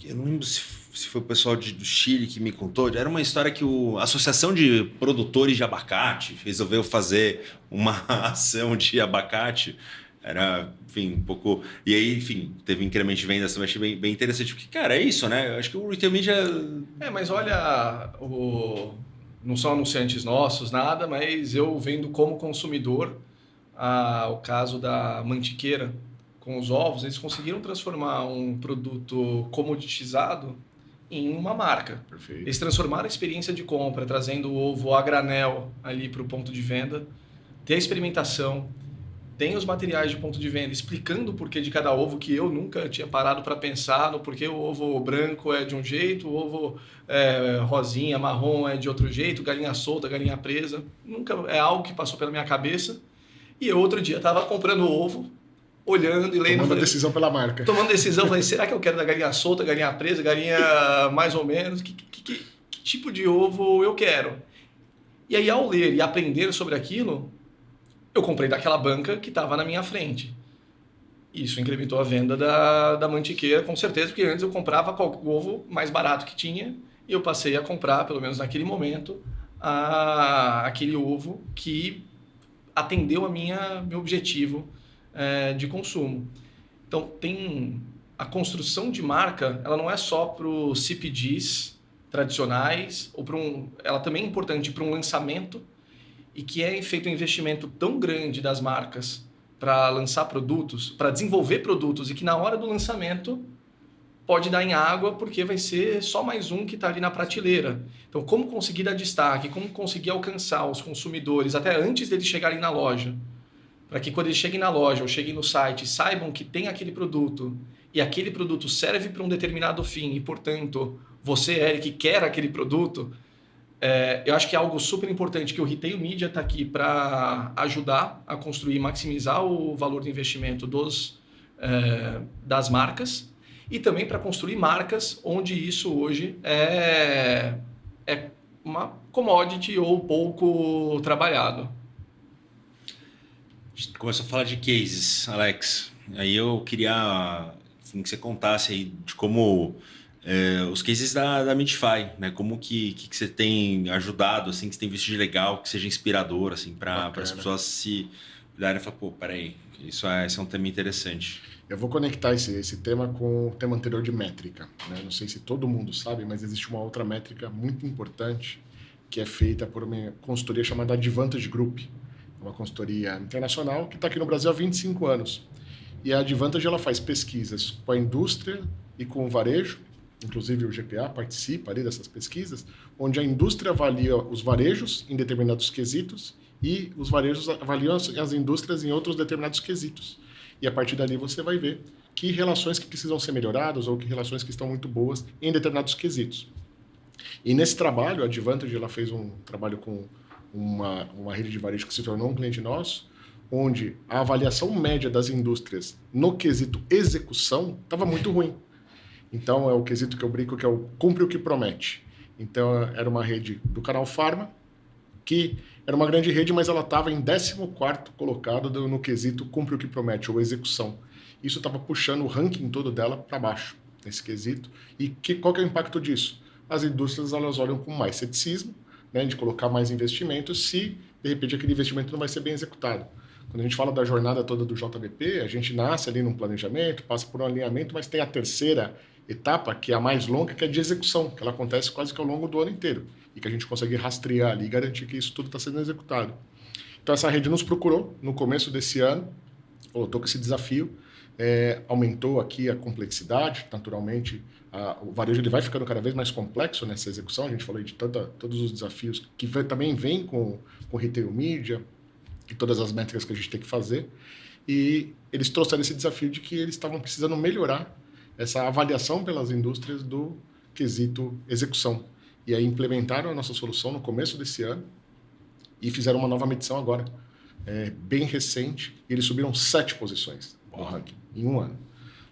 eu não lembro se foi o pessoal do Chile que me contou. Era uma história que a Associação de Produtores de Abacate resolveu fazer uma ação de abacate. Era, enfim, um pouco... E aí, enfim, teve um incremento de vendas. Eu achei bem interessante. Porque, cara, é isso, né? Eu acho que o retail media... Mas olha, não são anunciantes nossos, nada, mas eu vendo como consumidor o caso da Mantiqueira com os ovos. Eles conseguiram transformar um produto comoditizado em uma marca. Perfeito. Eles transformaram a experiência de compra, trazendo o ovo a granel ali para o ponto de venda. Tem a experimentação, tem os materiais de ponto de venda explicando o porquê de cada ovo, que eu nunca tinha parado para pensar no porquê o ovo branco é de um jeito, o ovo rosinha, marrom é de outro jeito, galinha solta, galinha presa. Nunca é algo que passou pela minha cabeça. E eu outro dia estava comprando ovo, olhando e lendo. Tomando decisão pela marca. Tomando decisão, falei, será que eu quero da galinha solta, galinha presa, galinha mais ou menos? Que tipo de ovo eu quero? E aí, ao ler e aprender sobre aquilo, eu comprei daquela banca que estava na minha frente. Isso incrementou a venda da Mantiqueira, com certeza, porque antes eu comprava o ovo mais barato que tinha e eu passei a comprar, pelo menos naquele momento, aquele ovo que atendeu meu objetivo de consumo. Então, tem a construção de marca, ela não é só para os CPGs tradicionais, ela também é importante para um lançamento, e que é feito um investimento tão grande das marcas para lançar produtos, para desenvolver produtos, e que na hora do lançamento pode dar em água, porque vai ser só mais um que está ali na prateleira. Então, como conseguir dar destaque, como conseguir alcançar os consumidores até antes deles chegarem na loja, para que quando eles cheguem na loja ou cheguem no site, saibam que tem aquele produto e aquele produto serve para um determinado fim e, portanto, você, Eric, quer aquele produto. Eu acho que é algo super importante que o Retail Media está aqui para ajudar a construir e maximizar o valor do investimento das marcas, e também para construir marcas onde isso hoje é uma commodity ou pouco trabalhado. A gente começou a falar de cases, Alex. Aí eu queria que você contasse aí de como os cases da Midify, né? Como que você tem ajudado, assim, que você tem visto de legal, que seja inspirador, assim, para as pessoas se olharem e falar, pô, peraí, isso é um tema interessante. Eu vou conectar esse tema com o tema anterior de métrica, né? Não sei se todo mundo sabe, mas existe uma outra métrica muito importante que é feita por uma consultoria chamada Advantage Group, uma consultoria internacional que está aqui no Brasil há 25 anos. E a Advantage ela faz pesquisas com a indústria e com o varejo, inclusive o GPA participa ali dessas pesquisas, onde a indústria avalia os varejos em determinados quesitos e os varejos avaliam as indústrias em outros determinados quesitos. E a partir dali você vai ver que relações que precisam ser melhoradas ou que relações que estão muito boas em determinados quesitos. E nesse trabalho, a Advantage ela fez um trabalho com uma rede de varejo que se tornou um cliente nosso, onde a avaliação média das indústrias no quesito execução estava muito ruim. Então, é o quesito que eu brinco, que é o cumpre o que promete. Então, era uma rede do canal Pharma, que era uma grande rede, mas ela estava em 14º colocado no quesito cumpre o que promete, ou execução. Isso estava puxando o ranking todo dela para baixo, nesse quesito. E qual que é o impacto disso? As indústrias elas olham com mais ceticismo, né, de colocar mais investimentos, se, de repente, aquele investimento não vai ser bem executado. Quando a gente fala da jornada toda do JBP, a gente nasce ali num planejamento, passa por um alinhamento, mas tem a terceira etapa, que é a mais longa, que é de execução, que ela acontece quase que ao longo do ano inteiro, e que a gente consegue rastrear ali e garantir que isso tudo está sendo executado. Então, essa rede nos procurou no começo desse ano, estou com esse desafio, aumentou aqui a complexidade, naturalmente, o varejo ele vai ficando cada vez mais complexo nessa execução, a gente falou aí de todos os desafios que também vem com retail media, e todas as métricas que a gente tem que fazer, e eles trouxeram esse desafio de que eles estavam precisando melhorar essa avaliação pelas indústrias do quesito execução. E aí implementaram a nossa solução no começo desse ano e fizeram uma nova medição agora, bem recente, e eles subiram 7 posições no ranking em um ano.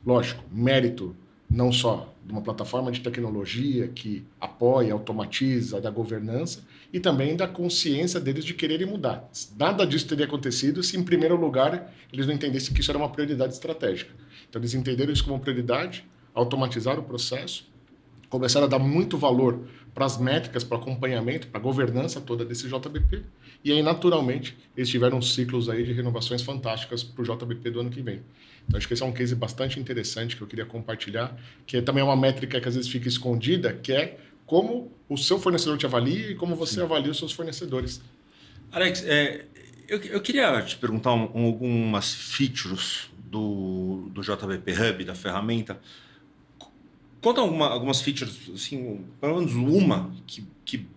Lógico, mérito não só de uma plataforma de tecnologia que apoia, automatiza, da governança, e também da consciência deles de quererem mudar. Nada disso teria acontecido se, em primeiro lugar, eles não entendessem que isso era uma prioridade estratégica. Então, eles entenderam isso como prioridade, automatizaram o processo, começaram a dar muito valor para as métricas, para o acompanhamento, para a governança toda desse JBP, e aí, naturalmente, eles tiveram ciclos aí de renovações fantásticas para o JBP do ano que vem. Então, acho que esse é um case bastante interessante que eu queria compartilhar, que também é uma métrica que às vezes fica escondida, que é como o seu fornecedor te avalia e como você avalia os seus fornecedores. Alex, eu queria te perguntar algumas features do JBP Hub, da ferramenta. Conta algumas features, assim, pelo menos uma, que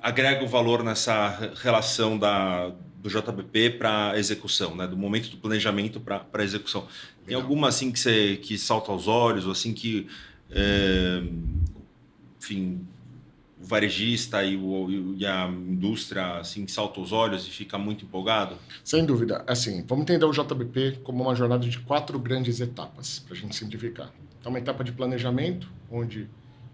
agrega o valor nessa relação do JBP para a execução, né? Do momento do planejamento para a execução. Tem alguma assim que salta aos olhos, ou assim que, enfim, o varejista e a indústria assim, salta aos olhos e fica muito empolgado? Sem dúvida. Assim, vamos entender o JBP como uma jornada de 4 grandes etapas, para a gente simplificar. Então, uma etapa de planejamento, onde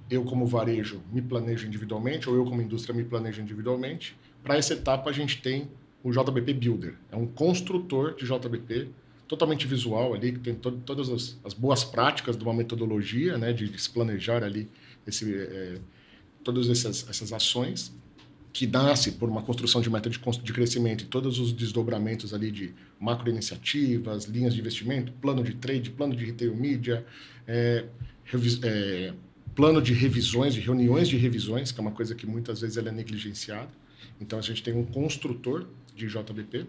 eu, como varejo, me planejo individualmente, ou eu, como indústria, me planejo individualmente. Para essa etapa, a gente tem o JBP Builder. É um construtor de JBP, totalmente visual ali, que tem todas as boas práticas de uma metodologia, né, de se planejar ali todas essas ações, que nasce por uma construção de meta de crescimento e todos os desdobramentos ali de macroiniciativas, linhas de investimento, plano de trade, plano de retail media, plano de revisões, de reuniões de revisões, que é uma coisa que muitas vezes ela é negligenciada. Então, a gente tem um construtor de JBP.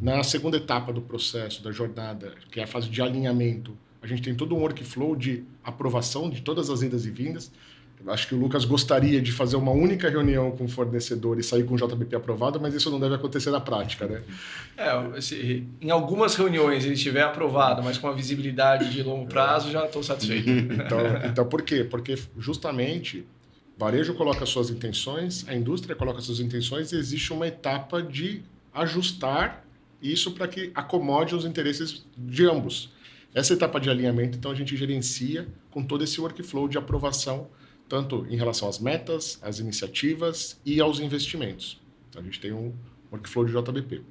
Na segunda etapa do processo, da jornada, que é a fase de alinhamento, a gente tem todo um workflow de aprovação de todas as idas e vindas. Eu acho que o Lucas gostaria de fazer uma única reunião com o fornecedor e sair com o JBP aprovado, mas isso não deve acontecer na prática, né? Se em algumas reuniões ele estiver aprovado, mas com a visibilidade de longo prazo, já estou satisfeito. Então, por quê? Porque justamente o varejo coloca suas intenções, a indústria coloca suas intenções e existe uma etapa de ajustar isso para que acomode os interesses de ambos. Essa etapa de alinhamento, então, a gente gerencia com todo esse workflow de aprovação, tanto em relação às metas, às iniciativas e aos investimentos. Então, a gente tem um workflow de JBP.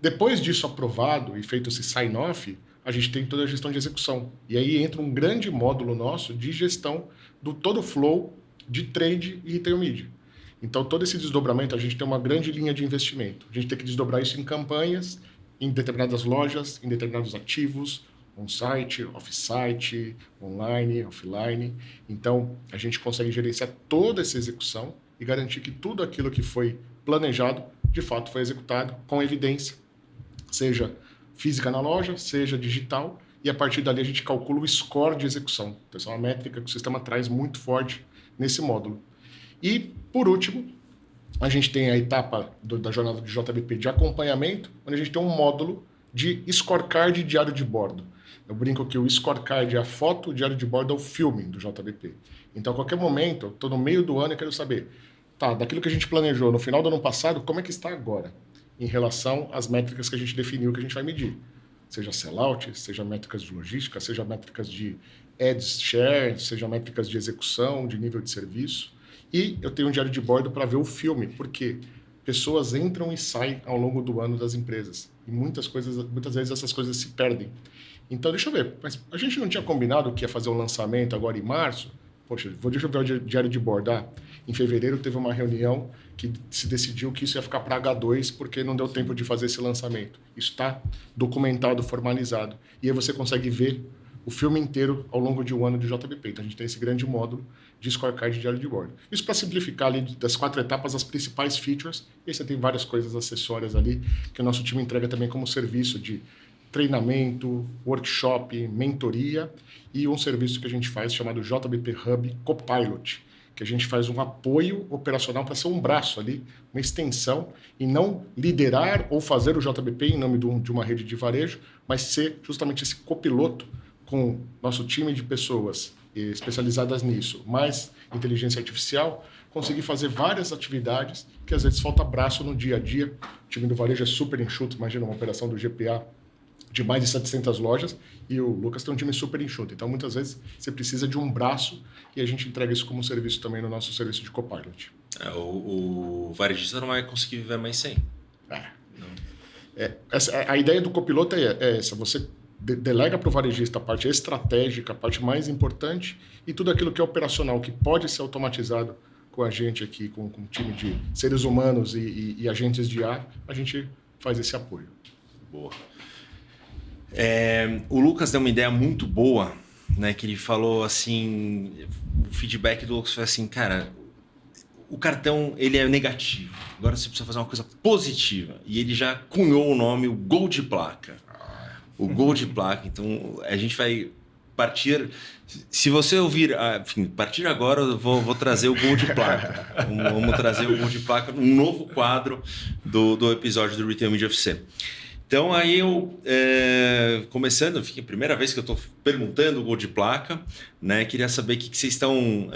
Depois disso aprovado e feito esse sign-off, a gente tem toda a gestão de execução. E aí entra um grande módulo nosso de gestão do todo o flow de trade e retail media. Então, todo esse desdobramento, a gente tem uma grande linha de investimento. A gente tem que desdobrar isso em campanhas, em determinadas lojas, em determinados ativos, on-site, off-site, online, offline. Então, a gente consegue gerenciar toda essa execução e garantir que tudo aquilo que foi planejado, de fato, foi executado com evidência, seja física na loja, seja digital, e a partir dali a gente calcula o score de execução. Então, essa é uma métrica que o sistema traz muito forte nesse módulo. E, por último, A gente tem a etapa da jornada de JBP de acompanhamento, onde a gente tem um módulo de scorecard e diário de bordo. Eu brinco que o scorecard é a foto, o diário de bordo é o filme do JBP. Então, a qualquer momento, eu estou no meio do ano e quero saber, tá, daquilo que a gente planejou no final do ano passado, como é que está agora? Em relação às métricas que a gente definiu que a gente vai medir. Seja sellout, seja métricas de logística, seja métricas de ads share, seja métricas de execução, de nível de serviço. E eu tenho um diário de bordo para ver o filme, porque pessoas entram e saem ao longo do ano das empresas. E muitas vezes essas coisas se perdem. Então, deixa eu ver, mas a gente não tinha combinado que ia fazer um lançamento agora em março? Poxa, deixa eu ver o diário de bordo. Em fevereiro teve uma reunião que se decidiu que isso ia ficar para H2 porque não deu tempo de fazer esse lançamento. Isso está documentado, formalizado. E aí você consegue ver o filme inteiro ao longo de um ano de JBP. Então, a gente tem esse grande módulo de scorecard de diário de bordo. Isso para simplificar ali das 4 etapas as principais features. E aí você tem várias coisas acessórias ali que o nosso time entrega também como serviço de treinamento, workshop, mentoria e um serviço que a gente faz chamado JBP Hub Copilot, que a gente faz um apoio operacional para ser um braço ali, uma extensão, e não liderar ou fazer o JBP em nome de uma rede de varejo, mas ser justamente esse copiloto com nosso time de pessoas especializadas nisso, mais inteligência artificial, conseguir fazer várias atividades que às vezes falta braço no dia a dia. O time do varejo é super enxuto, imagina uma operação do GPA de mais de 700 lojas, e o Lucas tem um time super enxuto. Então, muitas vezes, você precisa de um braço, e a gente entrega isso como serviço também no nosso serviço de Copilot. O varejista não vai conseguir viver mais sem. A ideia do copiloto é essa, você delega para o varejista a parte estratégica, a parte mais importante, e tudo aquilo que é operacional, que pode ser automatizado com a gente aqui, com um time de seres humanos e agentes de IA, a gente faz esse apoio. Boa. O Lucas deu uma ideia muito boa, né? Que ele falou assim, o feedback do Lucas foi assim, cara, o cartão ele é negativo, agora você precisa fazer uma coisa positiva, e ele já cunhou o nome, o Gol de Placa. O Gol de Placa. Então a gente vai partir, se você ouvir, enfim, a partir de agora eu vou trazer o Gol de Placa. Vamos trazer o Gol de Placa, um novo quadro do episódio do Retail Media FC. Então, aí eu, começando, a primeira vez que eu estou perguntando o Gol de Placa, né? Queria saber o que vocês estão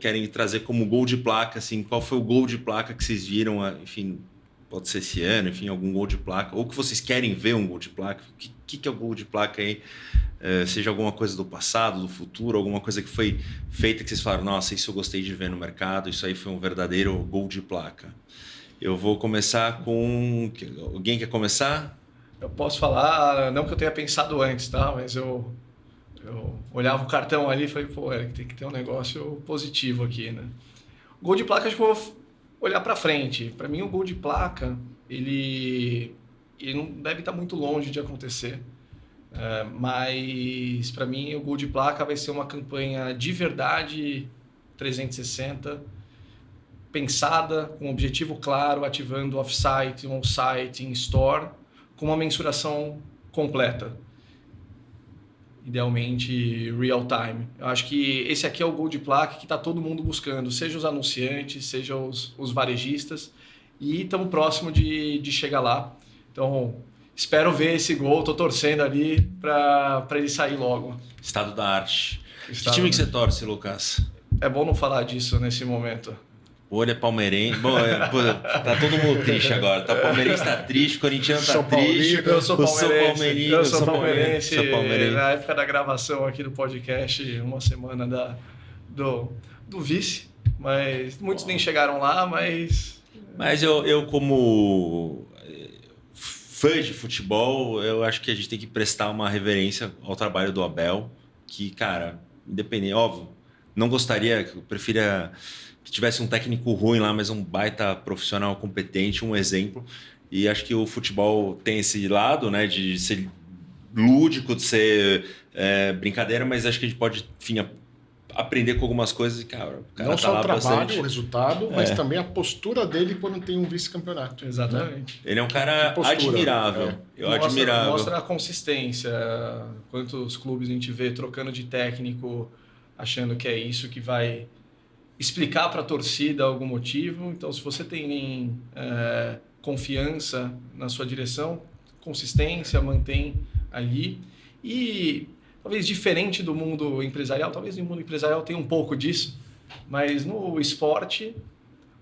querem trazer como Gol de Placa, assim, qual foi o Gol de Placa que vocês viram, enfim, pode ser esse ano, enfim, algum Gol de Placa, ou que vocês querem ver um Gol de Placa, o que é o Gol de Placa aí? Seja alguma coisa do passado, do futuro, alguma coisa que foi feita que vocês falaram, nossa, isso eu gostei de ver no mercado, isso aí foi um verdadeiro Gol de Placa. Eu vou começar com... Alguém quer começar? Eu posso falar, não que eu tenha pensado antes, tá? Mas eu olhava o cartão ali e falei, pô, tem que ter um negócio positivo aqui, né? O Gol de Placa, acho que eu vou olhar para frente. Para mim, o Gol de Placa, ele não deve estar muito longe de acontecer. Mas, para mim, o Gol de Placa vai ser uma campanha de verdade 360, pensada, com um objetivo claro, ativando off-site, on-site, in-store, com uma mensuração completa. Idealmente, real-time. Eu acho que esse aqui é o Gol de Placa que está todo mundo buscando, seja os anunciantes, seja os varejistas, e estamos próximo de chegar lá. Então, espero ver esse gol, estou torcendo ali para ele sair logo. Estado da arte. Que time que você torce, Lucas? É bom não falar disso nesse momento. O olho é palmeirense. Bom, tá todo mundo triste agora. O palmeirense tá triste, o corintiano tá triste. Eu sou palmeirense. Na época da gravação aqui do podcast, uma semana do vice. Mas muitos nem chegaram lá, mas... Mas eu como fã de futebol, eu acho que a gente tem que prestar uma reverência ao trabalho do Abel, que, cara, independente, óbvio, não gostaria, eu preferia que tivesse um técnico ruim lá, mas um baita profissional competente, um exemplo. E acho que o futebol tem esse lado, né, de ser lúdico, de ser brincadeira, mas acho que a gente pode, enfim, aprender com algumas coisas. Cara, o cara não tá só lá o trabalho, bastante. O resultado, mas também a postura dele quando tem um vice-campeonato. Exatamente. Né? Ele é um cara admirável. Mostra a consistência. Quantos clubes a gente vê trocando de técnico, achando que é isso que vai explicar para a torcida algum motivo. Então, se você tem confiança na sua direção, consistência, mantém ali. E talvez diferente do mundo empresarial, talvez no mundo empresarial tenha um pouco disso, mas no esporte,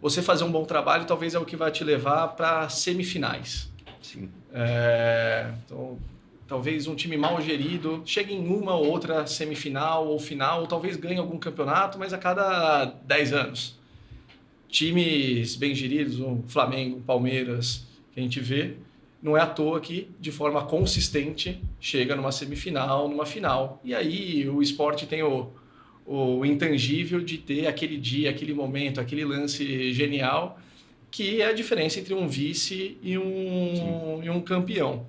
você fazer um bom trabalho talvez é o que vai te levar para semifinais. Sim. Então, talvez um time mal gerido chegue em uma ou outra semifinal ou final, ou talvez ganhe algum campeonato, mas a cada 10 anos. Times bem geridos, um Flamengo, um Palmeiras, que a gente vê, não é à toa que, de forma consistente, chega numa semifinal, numa final. E aí o esporte tem o intangível de ter aquele dia, aquele momento, aquele lance genial, que é a diferença entre um vice e um campeão.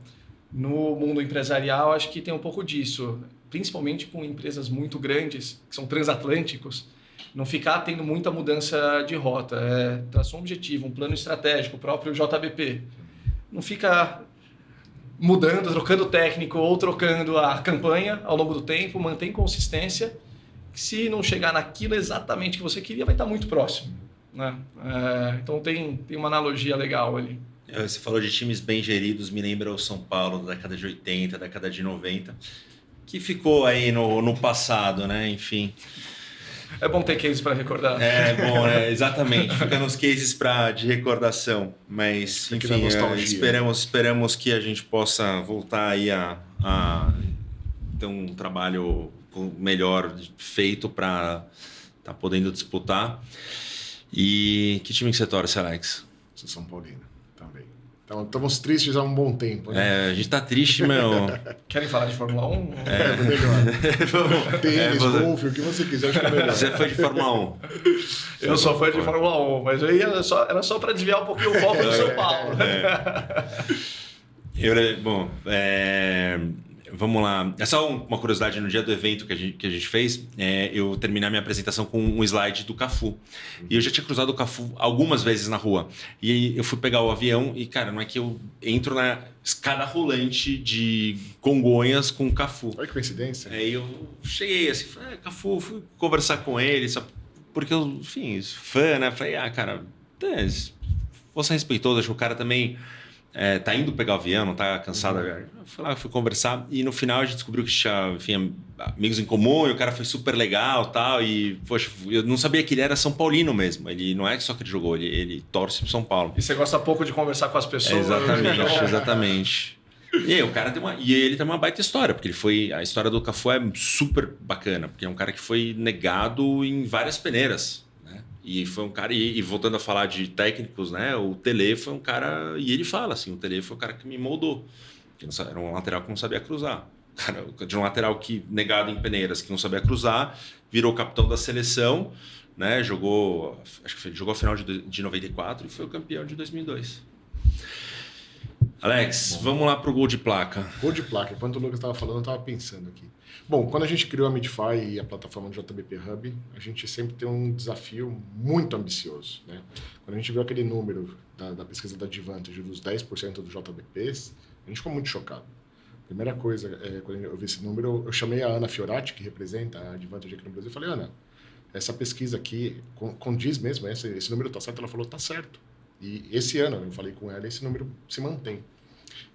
No mundo empresarial, acho que tem um pouco disso, principalmente com empresas muito grandes, que são transatlânticos, não ficar tendo muita mudança de rota. Traçar um objetivo, um plano estratégico, o próprio JBP. Não fica mudando, trocando técnico ou trocando a campanha ao longo do tempo, mantém consistência. Se não chegar naquilo exatamente que você queria, vai estar muito próximo, né? Então tem uma analogia legal ali. Você falou de times bem geridos, me lembra o São Paulo da década de 80, da década de 90, que ficou aí no passado, né? Enfim. É bom ter cases para recordar. É bom, exatamente. Fica nos cases de recordação. Mas, enfim, esperamos que a gente possa voltar aí a ter um trabalho melhor feito para estar podendo disputar. E que time que você torce, Alex? Sou São Paulino também. Então, estamos tristes há um bom tempo, né? A gente tá triste, meu. Querem falar de Fórmula 1? Melhor. Tênis, golfe, o que você quiser, acho que é melhor. Você foi de Fórmula 1? Eu sou fã de Fórmula 1, mas aí era só para desviar um pouquinho o foco do São Paulo. Vamos lá. É só uma curiosidade, no dia do evento que a gente fez, eu terminei minha apresentação com um slide do Cafu. E eu já tinha cruzado o Cafu algumas vezes na rua. E aí eu fui pegar o avião e, cara, não é que eu entro na escada rolante de Congonhas com o Cafu. Olha que coincidência. Aí eu cheguei assim, falei, Cafu, fui conversar com ele, só porque eu, enfim, fã, né? Falei, cara, fosse respeitoso, acho que o cara também... tá indo pegar o avião, não tá cansado. Fui conversar e no final a gente descobriu que tinha, enfim, amigos em comum e o cara foi super legal e tal. E, poxa, eu não sabia que ele era São Paulino mesmo. Ele não é só que ele jogou, ele torce pro São Paulo. E você gosta pouco de conversar com as pessoas. Exatamente. E o cara ele tem uma baita história, porque a história do Cafu é super bacana, porque é um cara que foi negado em várias peneiras. E foi um cara, e voltando a falar de técnicos, né? O Tele foi um cara, e ele fala assim, o Tele foi um cara que me moldou. Era um lateral que não sabia cruzar. Cara, de um lateral que negado em peneiras, que não sabia cruzar, virou capitão da seleção, né? Acho que jogou a final de 94 e foi o campeão de 2002. Alex, vamos lá pro gol de placa. Gol de placa. Enquanto o Lucas estava falando, eu estava pensando aqui. Bom, quando a gente criou a Midify e a plataforma do JBP Hub, a gente sempre tem um desafio muito ambicioso, né? Quando a gente viu aquele número da pesquisa da Advantage dos 10% dos JBPs, a gente ficou muito chocado. Primeira coisa, quando eu vi esse número, eu chamei a Ana Fiorati, que representa a Advantage aqui no Brasil, e falei, Ana, essa pesquisa aqui condiz mesmo, esse número está certo? Ela falou, está certo. E esse ano, eu falei com ela, esse número se mantém.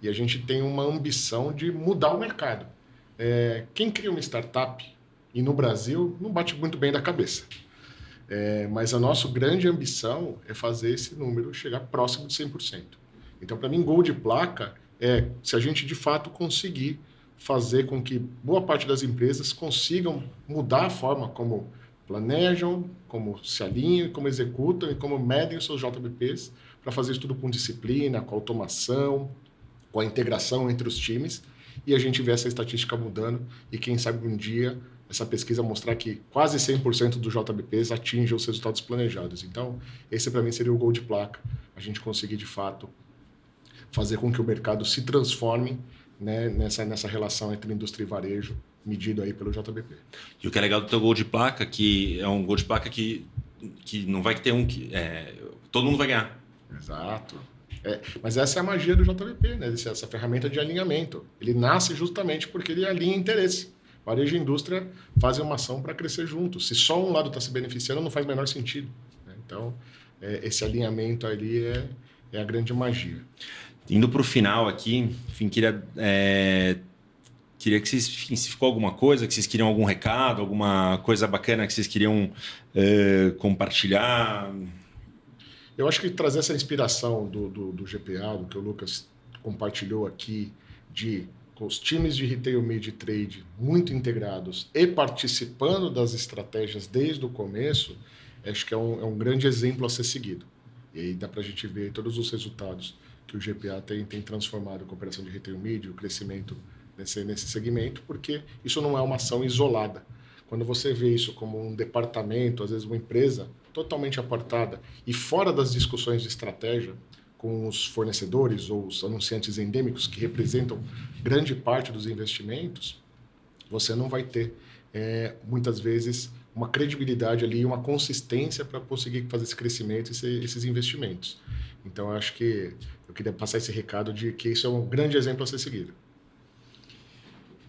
E a gente tem uma ambição de mudar o mercado. Quem cria uma startup, e no Brasil, não bate muito bem da cabeça. Mas a nossa grande ambição é fazer esse número chegar próximo de 100%. Então, para mim, gol de placa se a gente, de fato, conseguir fazer com que boa parte das empresas consigam mudar a forma como planejam, como se alinham, como executam e como medem os seus JBPs para fazer isso tudo com disciplina, com automação, com a integração entre os times, e a gente vê essa estatística mudando e quem sabe um dia essa pesquisa mostrar que quase 100% dos JBPs atingem os resultados planejados. Então, esse para mim seria o gol de placa, a gente conseguir de fato fazer com que o mercado se transforme, né, nessa relação entre indústria e varejo, medido aí pelo JBP. E o que é legal do teu gol de placa, que é um gol de placa que não vai ter todo mundo vai ganhar. Exato. Mas essa é a magia do JBP, né? Essa ferramenta de alinhamento. Ele nasce justamente porque ele alinha interesse. Varejo e indústria fazem uma ação para crescer juntos. Se só um lado está se beneficiando, não faz o menor sentido, né? Então, esse alinhamento ali é a grande magia. Indo para o final aqui, enfim, queria que vocês, enfim, se ficou alguma coisa, que vocês queriam algum recado, alguma coisa bacana que vocês queriam compartilhar. Eu acho que trazer essa inspiração do GPA, do que o Lucas compartilhou aqui, com os times de retail, media e trade muito integrados e participando das estratégias desde o começo, acho que é um grande exemplo a ser seguido. E aí dá para a gente ver todos os resultados que o GPA tem transformado a cooperação de retail media, o crescimento nesse segmento, porque isso não é uma ação isolada. Quando você vê isso como um departamento, às vezes uma empresa totalmente apartada e fora das discussões de estratégia, com os fornecedores ou os anunciantes endêmicos que representam grande parte dos investimentos, você não vai ter, muitas vezes, uma credibilidade ali, uma consistência para conseguir fazer esse crescimento e esses investimentos. Então, eu acho que eu queria passar esse recado de que isso é um grande exemplo a ser seguido.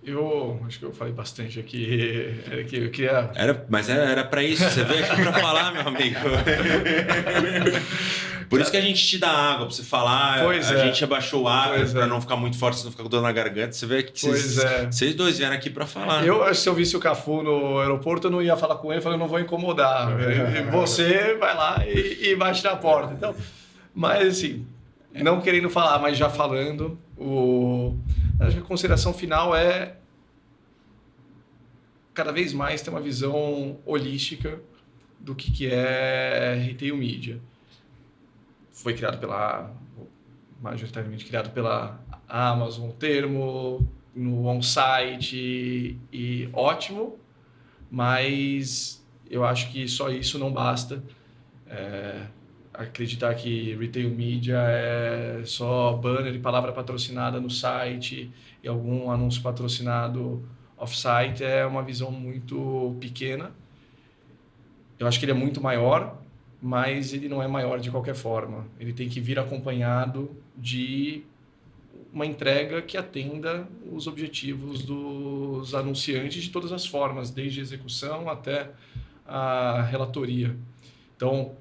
Eu acho que eu falei bastante aqui. Eu queria... Mas era para isso, você veio aqui para falar, meu amigo. Por isso que a gente te dá água para você falar. A gente abaixou o ar para não ficar muito forte, senão ficar com dor na garganta. Você vê que vocês dois vieram aqui para falar. Se eu visse o Cafu no aeroporto, eu não ia falar com ele, eu falei, eu não vou incomodar. Você vai lá e bate na porta. Então, mas assim, não querendo falar, mas já falando, acho que a consideração final é cada vez mais ter uma visão holística do que é retail media. Foi majoritariamente criado pela Amazon, o termo, no on-site e ótimo, mas eu acho que só isso não basta. Acreditar que retail media é só banner e palavra patrocinada no site e algum anúncio patrocinado off-site é uma visão muito pequena. Eu acho que ele é muito maior, mas ele não é maior de qualquer forma. Ele tem que vir acompanhado de uma entrega que atenda os objetivos dos anunciantes de todas as formas, desde a execução até a relatoria. Então,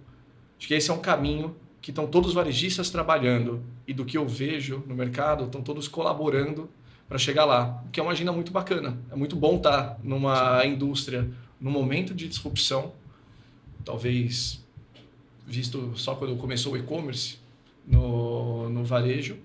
acho que esse é um caminho que estão todos os varejistas trabalhando e do que eu vejo no mercado, estão todos colaborando para chegar lá, o que é uma agenda muito bacana. É muito bom estar numa indústria, num momento de disrupção, talvez visto só quando começou o e-commerce no varejo,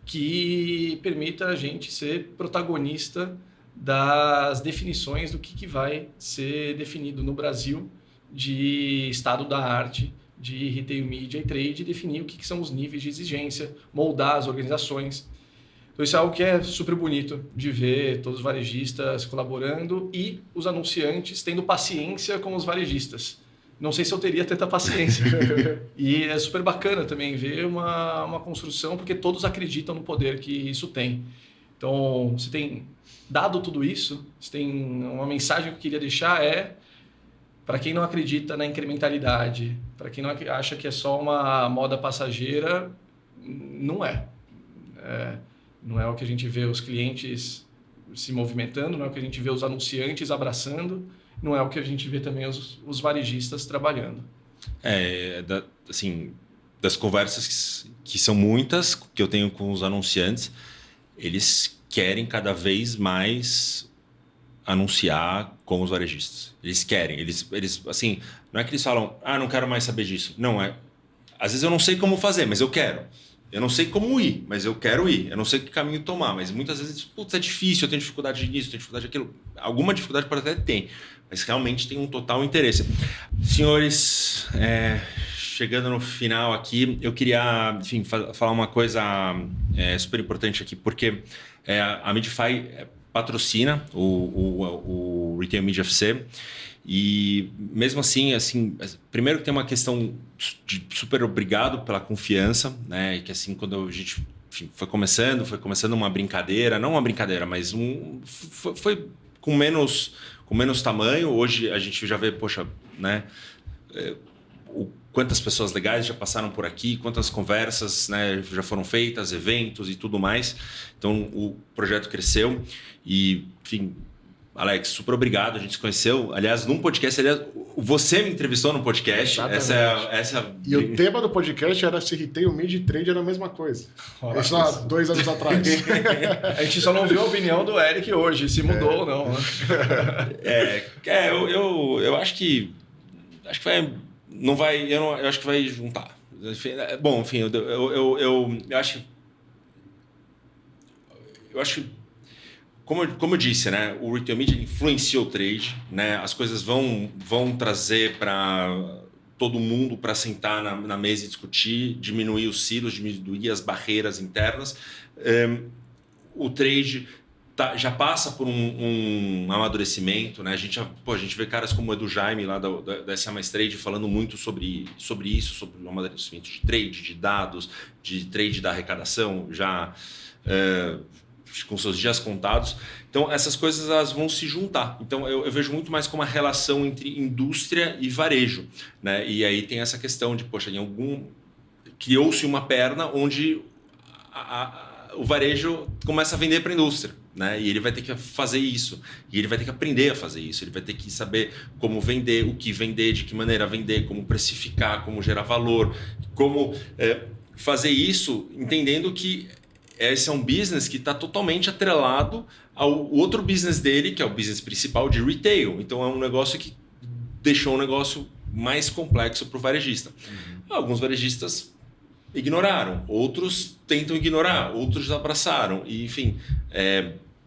que permita a gente ser protagonista das definições do que vai ser definido no Brasil de estado da arte, de retail media e trade, definir o que são os níveis de exigência, moldar as organizações. Então isso é algo que é super bonito de ver todos os varejistas colaborando e os anunciantes tendo paciência com os varejistas. Não sei se eu teria tanta paciência. E é super bacana também ver uma construção, porque todos acreditam no poder que isso tem. Então, você tem dado tudo isso, você tem uma mensagem que eu queria deixar para quem não acredita na incrementalidade, para quem não acha que é só uma moda passageira, não é. Não é o que a gente vê os clientes se movimentando, não é o que a gente vê os anunciantes abraçando, não é o que a gente vê também os varejistas trabalhando. Das conversas que são muitas, que eu tenho com os anunciantes, eles querem cada vez mais anunciar com os varejistas. Eles querem, eles assim, não é que eles falam, não quero mais saber disso. Não, às vezes eu não sei como fazer, mas eu quero. Eu não sei como ir, mas eu quero ir. Eu não sei que caminho tomar, mas muitas vezes, é difícil, eu tenho dificuldade nisso, tenho dificuldade naquilo. Alguma dificuldade pode até ter, mas realmente tem um total interesse. Senhores, chegando no final aqui, eu queria, enfim, falar uma coisa super importante aqui, porque a Midify patrocina o Retail Media FC. E mesmo assim, primeiro que tem uma questão de super obrigado pela confiança, né? Que assim, quando a gente foi começando uma brincadeira, não uma brincadeira, mas foi com menos tamanho. Hoje a gente já vê, poxa, né? Quantas pessoas legais já passaram por aqui, quantas conversas, né, já foram feitas, eventos e tudo mais. Então o projeto cresceu e, enfim, Alex, super obrigado. A gente se conheceu, aliás, num podcast. Aliás, você me entrevistou num podcast. Essa E o tema do podcast era se retail, mid e trade era a mesma coisa. Isso há 2 anos atrás. A gente só não viu a opinião do Eric hoje, se mudou ou não. Né? Eu acho que vai, não vai, eu acho que vai juntar. Bom, enfim, eu acho que como eu disse, né, o retail media influencia o trade, né, as coisas vão trazer para todo mundo para sentar na mesa e discutir, diminuir os silos, diminuir as barreiras internas. O trade já passa por um amadurecimento, né? A gente vê caras como o Edu Jaime lá da SA Mais Trade falando muito sobre isso, sobre o amadurecimento de trade, de dados, de trade da arrecadação, já com seus dias contados. Então, essas coisas elas vão se juntar. Então, eu vejo muito mais como uma relação entre indústria e varejo, né? E aí tem essa questão de, criou-se uma perna onde o varejo começa a vender para a indústria, né? E ele vai ter que fazer isso. E ele vai ter que aprender a fazer isso. Ele vai ter que saber como vender, o que vender, de que maneira vender, como precificar, como gerar valor, como fazer isso entendendo que esse é um business que está totalmente atrelado ao outro business dele, que é o business principal de retail. Então, é um negócio que deixou o negócio mais complexo para o varejista. Alguns varejistas ignoraram, outros tentam ignorar, outros abraçaram. E, enfim,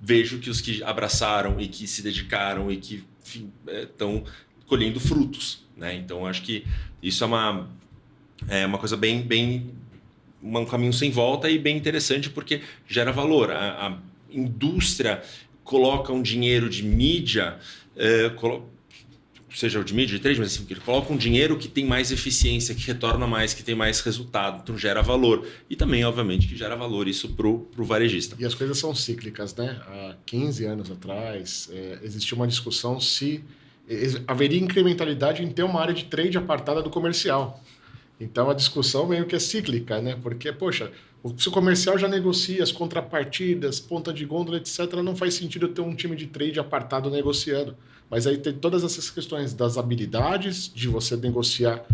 vejo que os que abraçaram e que se dedicaram e que estão colhendo frutos, né? Então, acho que isso é uma coisa bem um caminho sem volta e bem interessante porque gera valor. A indústria coloca um dinheiro de mídia, seja o de mídia, de trade, mas assim, ele coloca um dinheiro que tem mais eficiência, que retorna mais, que tem mais resultado, então gera valor. E também, obviamente, que gera valor isso para o varejista. E as coisas são cíclicas, né? Há 15 anos atrás, existia uma discussão se haveria incrementalidade em ter uma área de trade apartada do comercial. Então, a discussão meio que é cíclica, né? Porque, se o comercial já negocia as contrapartidas, ponta de gôndola, etc., não faz sentido ter um time de trade apartado negociando. Mas aí tem todas essas questões das habilidades, de você negociar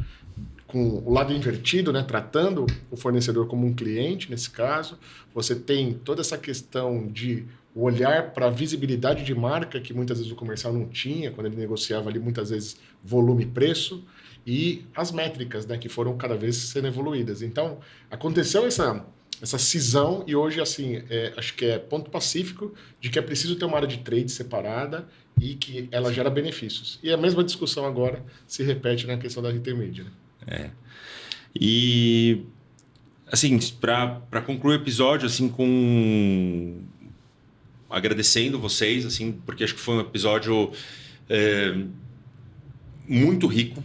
com o lado invertido, né? Tratando o fornecedor como um cliente, nesse caso. Você tem toda essa questão de olhar para a visibilidade de marca, que muitas vezes o comercial não tinha, quando ele negociava ali, muitas vezes, volume e preço. E as métricas, né, que foram cada vez sendo evoluídas. Então, aconteceu essa cisão e hoje, assim, acho que é ponto pacífico de que é preciso ter uma área de trade separada e que ela gera benefícios. E a mesma discussão agora se repete na questão da retail media. Né? E, assim, para concluir o episódio, assim, agradecendo vocês, assim, porque acho que foi um episódio muito rico,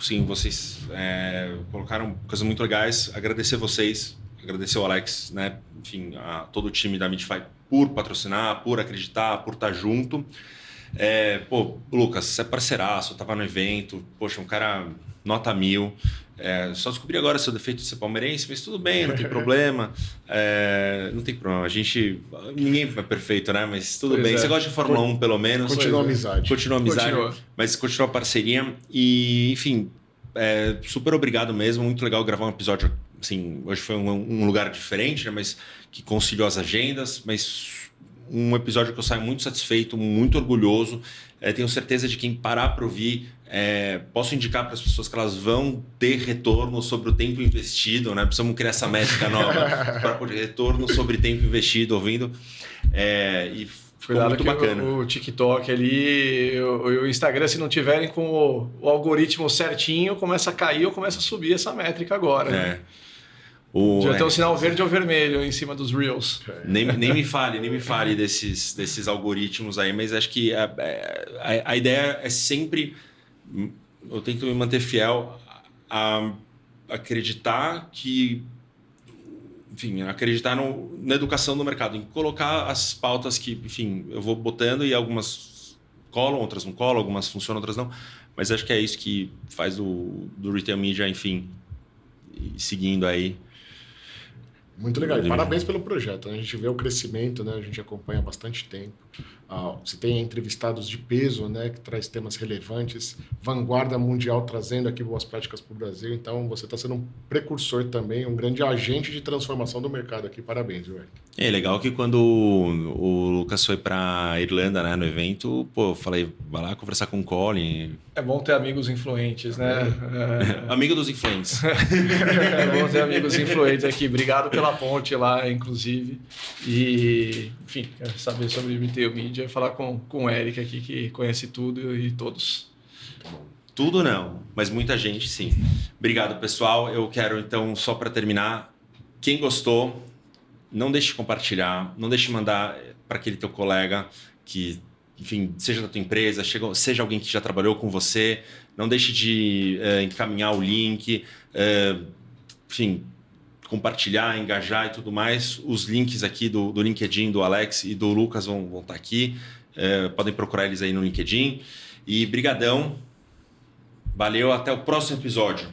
sim, vocês colocaram coisas muito legais. Agradecer vocês, agradecer o Alex, né? Enfim, a todo o time da Midify por patrocinar, por acreditar, por estar junto. Lucas, você é parceiraço, estava no evento, poxa, um cara nota 1000. Só descobri agora seu defeito de ser palmeirense, mas tudo bem, não tem problema. Não tem problema. Ninguém é perfeito, né? Mas tudo bem. Você gosta de Fórmula 1, pelo menos. Continua a amizade. Mas continua a parceria. E, enfim, super obrigado mesmo. Muito legal gravar um episódio. Assim, hoje foi um lugar diferente, né? Mas que conciliou as agendas. Mas um episódio que eu saio muito satisfeito, muito orgulhoso. Tenho certeza de quem parar para ouvir. Posso indicar para as pessoas que elas vão ter retorno sobre o tempo investido, né? Precisamos criar essa métrica nova para poder retorno sobre tempo investido ouvindo. E ficou muito bacana. O TikTok ali, o Instagram, se não tiverem com o algoritmo certinho, começa a cair ou começa a subir essa métrica agora. Né? Já tem um sinal verde ou vermelho em cima dos Reels. Nem me fale desses algoritmos aí, mas acho que a ideia é sempre... Eu tento me manter fiel a acreditar que... Enfim, acreditar na educação do mercado, em colocar as pautas que, enfim, eu vou botando e algumas colam, outras não colam, algumas funcionam, outras não. Mas acho que é isso que faz do Retail Media, enfim, seguindo aí. Muito legal. E parabéns pelo projeto. A gente vê o crescimento, né? A gente acompanha há bastante tempo. Você tem entrevistados de peso, né? Que traz temas relevantes. Vanguarda mundial trazendo aqui boas práticas para o Brasil. Então, você está sendo um precursor também, um grande agente de transformação do mercado aqui. Parabéns, Eric. É legal que quando o Lucas foi para Irlanda, né, no evento, pô, eu falei, vai lá conversar com o Colin. É bom ter amigos influentes, né? Amigo dos influentes. É bom ter amigos influentes aqui. Obrigado pela ponte lá, inclusive. E, enfim, quero saber sobre Retail Media e falar com o Eric aqui, que conhece tudo e todos. Tudo não, mas muita gente sim. Obrigado, pessoal. Eu quero, então, só para terminar, quem gostou, não deixe de compartilhar, não deixe de mandar para aquele teu colega que, enfim, seja da tua empresa, seja alguém que já trabalhou com você, não deixe de encaminhar o link, enfim, compartilhar, engajar e tudo mais. Os links aqui do LinkedIn, do Alex e do Lucas vão estar aqui. Podem procurar eles aí no LinkedIn. E brigadão. Valeu, até o próximo episódio.